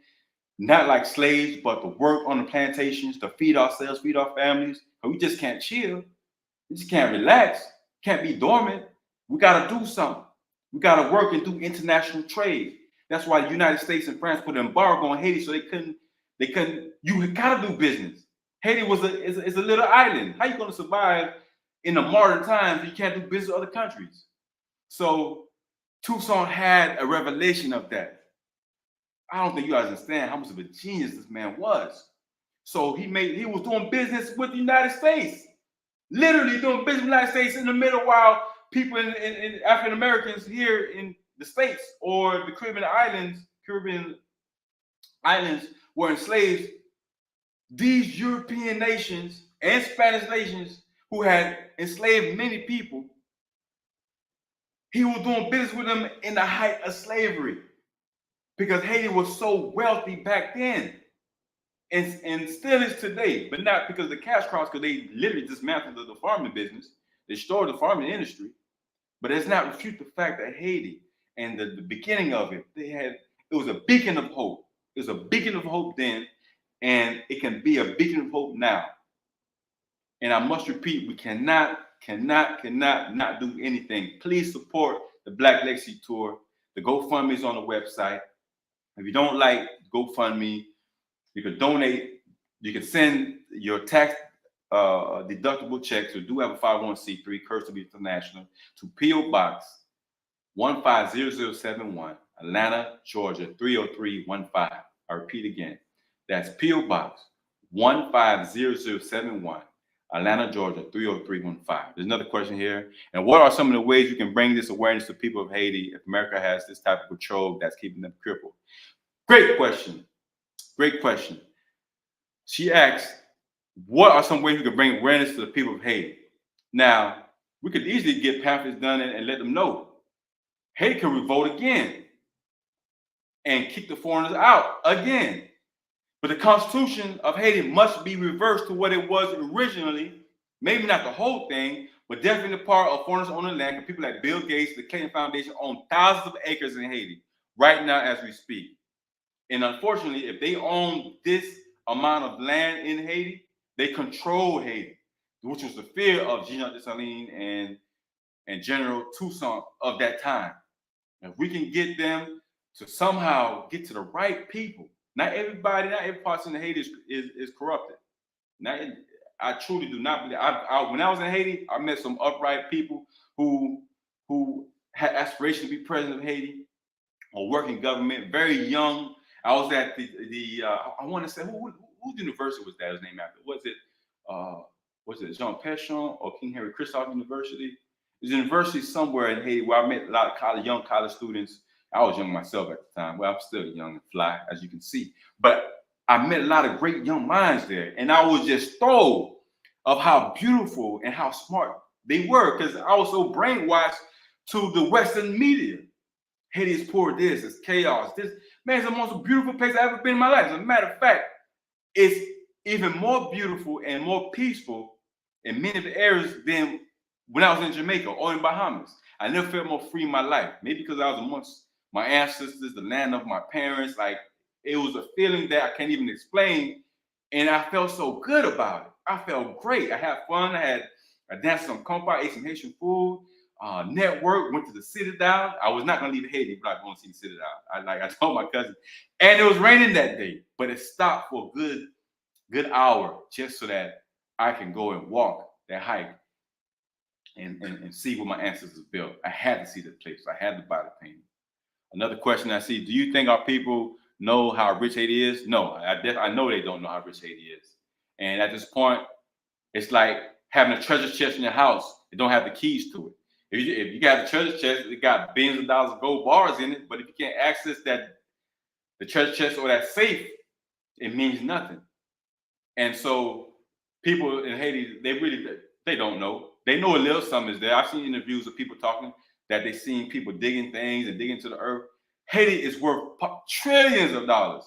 not like slaves, but to work on the plantations, to feed ourselves, feed our families. But we just can't chill. We just can't relax. Can't be dormant. We got to do something. We got to work and do international trade. That's why the United States and France put an embargo on Haiti, so they couldn't. You got to do business. Haiti is a little island. How you going to survive in the modern times if you can't do business with other countries? So Tucson had a revelation of that. I don't think you guys understand how much of a genius this man was. So he was doing business with the United States, literally doing business with the United States in the middle, while people in African Americans here in the States or the Caribbean islands were enslaved. These European nations and Spanish nations who had enslaved many people, he was doing business with them in the height of slavery, because Haiti was so wealthy back then, and still is today, but not because of the cash crops, because they literally dismantled the farming business, they destroyed the farming industry. But it's not refute the fact that Haiti and the beginning of it, it was a beacon of hope. It was a beacon of hope then, and it can be a beacon of hope now. And I must repeat, we cannot not do anything. Please support the Black Legacy Tour. The GoFundMe is on the website. If you don't like GoFundMe, you can donate. You can send your tax deductible checks. We do have a 501c3, Curse to be International, to P.O. Box 150071, Atlanta, Georgia 30315. I repeat again. That's P.O. Box 150071, Atlanta, Georgia 30315. There's another question here. And what are some of the ways you can bring this awareness to people of Haiti if America has this type of control that's keeping them crippled? Great question. Great question. She asked, what are some ways we can bring awareness to the people of Haiti? Now, we could easily get pamphlets done and let them know. Haiti can revolt again and kick the foreigners out again. But the Constitution of Haiti must be reversed to what it was originally. Maybe not the whole thing, but definitely the part of foreigners on the land. And people like Bill Gates, the Clinton Foundation, own thousands of acres in Haiti right now as we speak. And unfortunately, if they own this amount of land in Haiti, they control Haiti, which was the fear of Jean Dessalines and General Toussaint of that time. If we can get them to somehow get to the right people, not every person in Haiti is corrupted. I truly do not believe. When I was in Haiti, I met some upright people who had aspirations to be president of Haiti or work in government, very young. I was at I want to say, whose university was that? His name after? Was it Jean Pétion or King Henry Christophe University? There's a university somewhere in Haiti where I met a lot of young college students. I was young myself at the time. Well, I'm still young and fly, as you can see. But I met a lot of great young minds there, and I was just thrilled of how beautiful and how smart they were, because I was so brainwashed to the Western media. Haiti is poor, this is chaos. This man, it's the most beautiful place I've ever been in my life. As a matter of fact, it's even more beautiful and more peaceful in many of the areas than when I was in Jamaica or in Bahamas. I never felt more free in my life. Maybe because I was amongst my ancestors, the land of my parents. Like, it was a feeling that I can't even explain. And I felt so good about it. I felt great. I had fun. I danced some compa, ate some Haitian food, network, went to the City Down. I was not gonna leave Haiti, but I was going to see the City Down. I told my cousin, and it was raining that day, but it stopped for a good hour just so that I can go and walk that hike and see what my ancestors built. I had to see the place. I had to buy the painting. Another question I see: do you think our people know how rich Haiti is? No, I know they don't know how rich Haiti is. And at this point, it's like having a treasure chest in your house. It don't have the keys to it. If you got the treasure chest, it got billions of dollars of gold bars in it. But if you can't access the treasure chest or that safe, it means nothing. And so people in Haiti, they don't know. They know a little something is there. I've seen interviews of people talking that they've seen people digging things and digging into the earth. Haiti is worth trillions of dollars,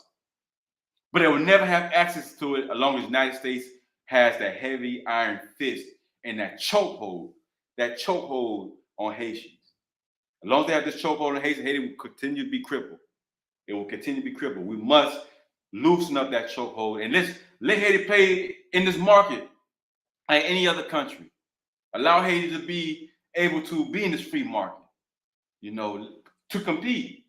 but they will never have access to it as long as the United States has that heavy iron fist and that chokehold on Haitians. As long as they have this chokehold on Haitians, Haiti will continue to be crippled. It will continue to be crippled. We must loosen up that chokehold and let's let Haiti play in this market like any other country. Allow Haiti to be able to be in this free market, to compete.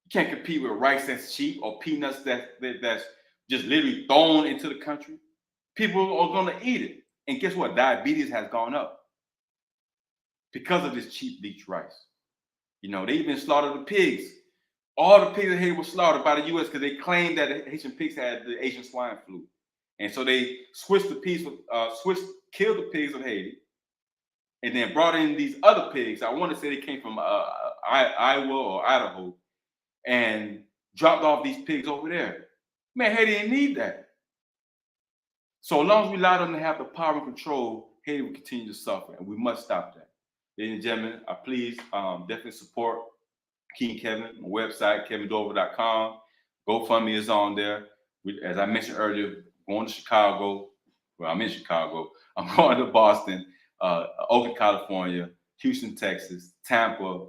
You can't compete with rice that's cheap or peanuts that's just literally thrown into the country. People are going to eat it. And guess what? Diabetes has gone up because of this cheap bleached rice. They even slaughtered the pigs. All the pigs in Haiti were slaughtered by the U.S. because they claimed that the Haitian pigs had the Asian swine flu. And so they killed the pigs of Haiti, and then brought in these other pigs. I want to say they came from Iowa or Idaho, and dropped off these pigs over there. Man, Haiti didn't need that. So as long as we allow them to have the power and control, Haiti will continue to suffer, and we must stop that. Ladies and gentlemen, please definitely support King Kevin, my website, kevindorival.com. GoFundMe is on there. As I mentioned earlier, going to Chicago. Well, I'm in Chicago. I'm going to Boston, Oakland, California, Houston, Texas, Tampa,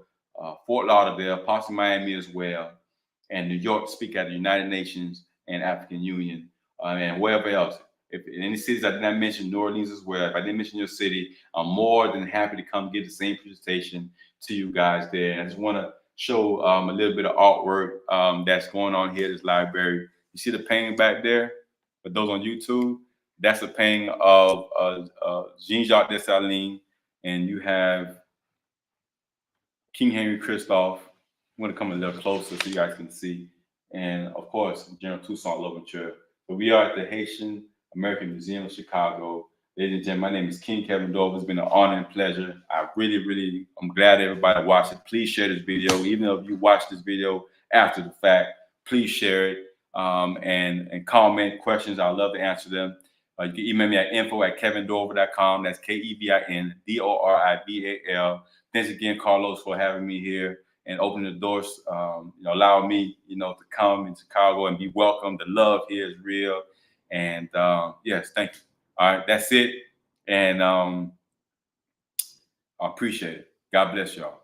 Fort Lauderdale, possibly Miami as well, and New York to speak at the United Nations and African Union, and wherever else. If in any cities I did not mention, New Orleans as well. If I didn't mention your city, I'm more than happy to come give the same presentation to you guys there. And I just want to show a little bit of artwork that's going on here at this library. You see the painting back there? For those on YouTube, that's a painting of Jean-Jacques Dessalines, and you have King Henry Christophe. I'm going to come a little closer so you guys can see. And of course, General Toussaint Louverture. But we are at the Haitian American Museum of Chicago. Ladies and gentlemen, my name is King Kevin Dorival. It's been an honor and pleasure. I'm glad everybody watched it. Please share this video. Even if you watch this video after the fact, please share it and comment questions. I'd love to answer them. You can email me at info@kevindorival.com. That's KEVINDORIVAL. Thanks again, Carlos, for having me here and opening the doors, allow me, to come in Chicago and be welcome. The love here is real. And yes, thank you. All right, that's it. And I appreciate it. God bless y'all.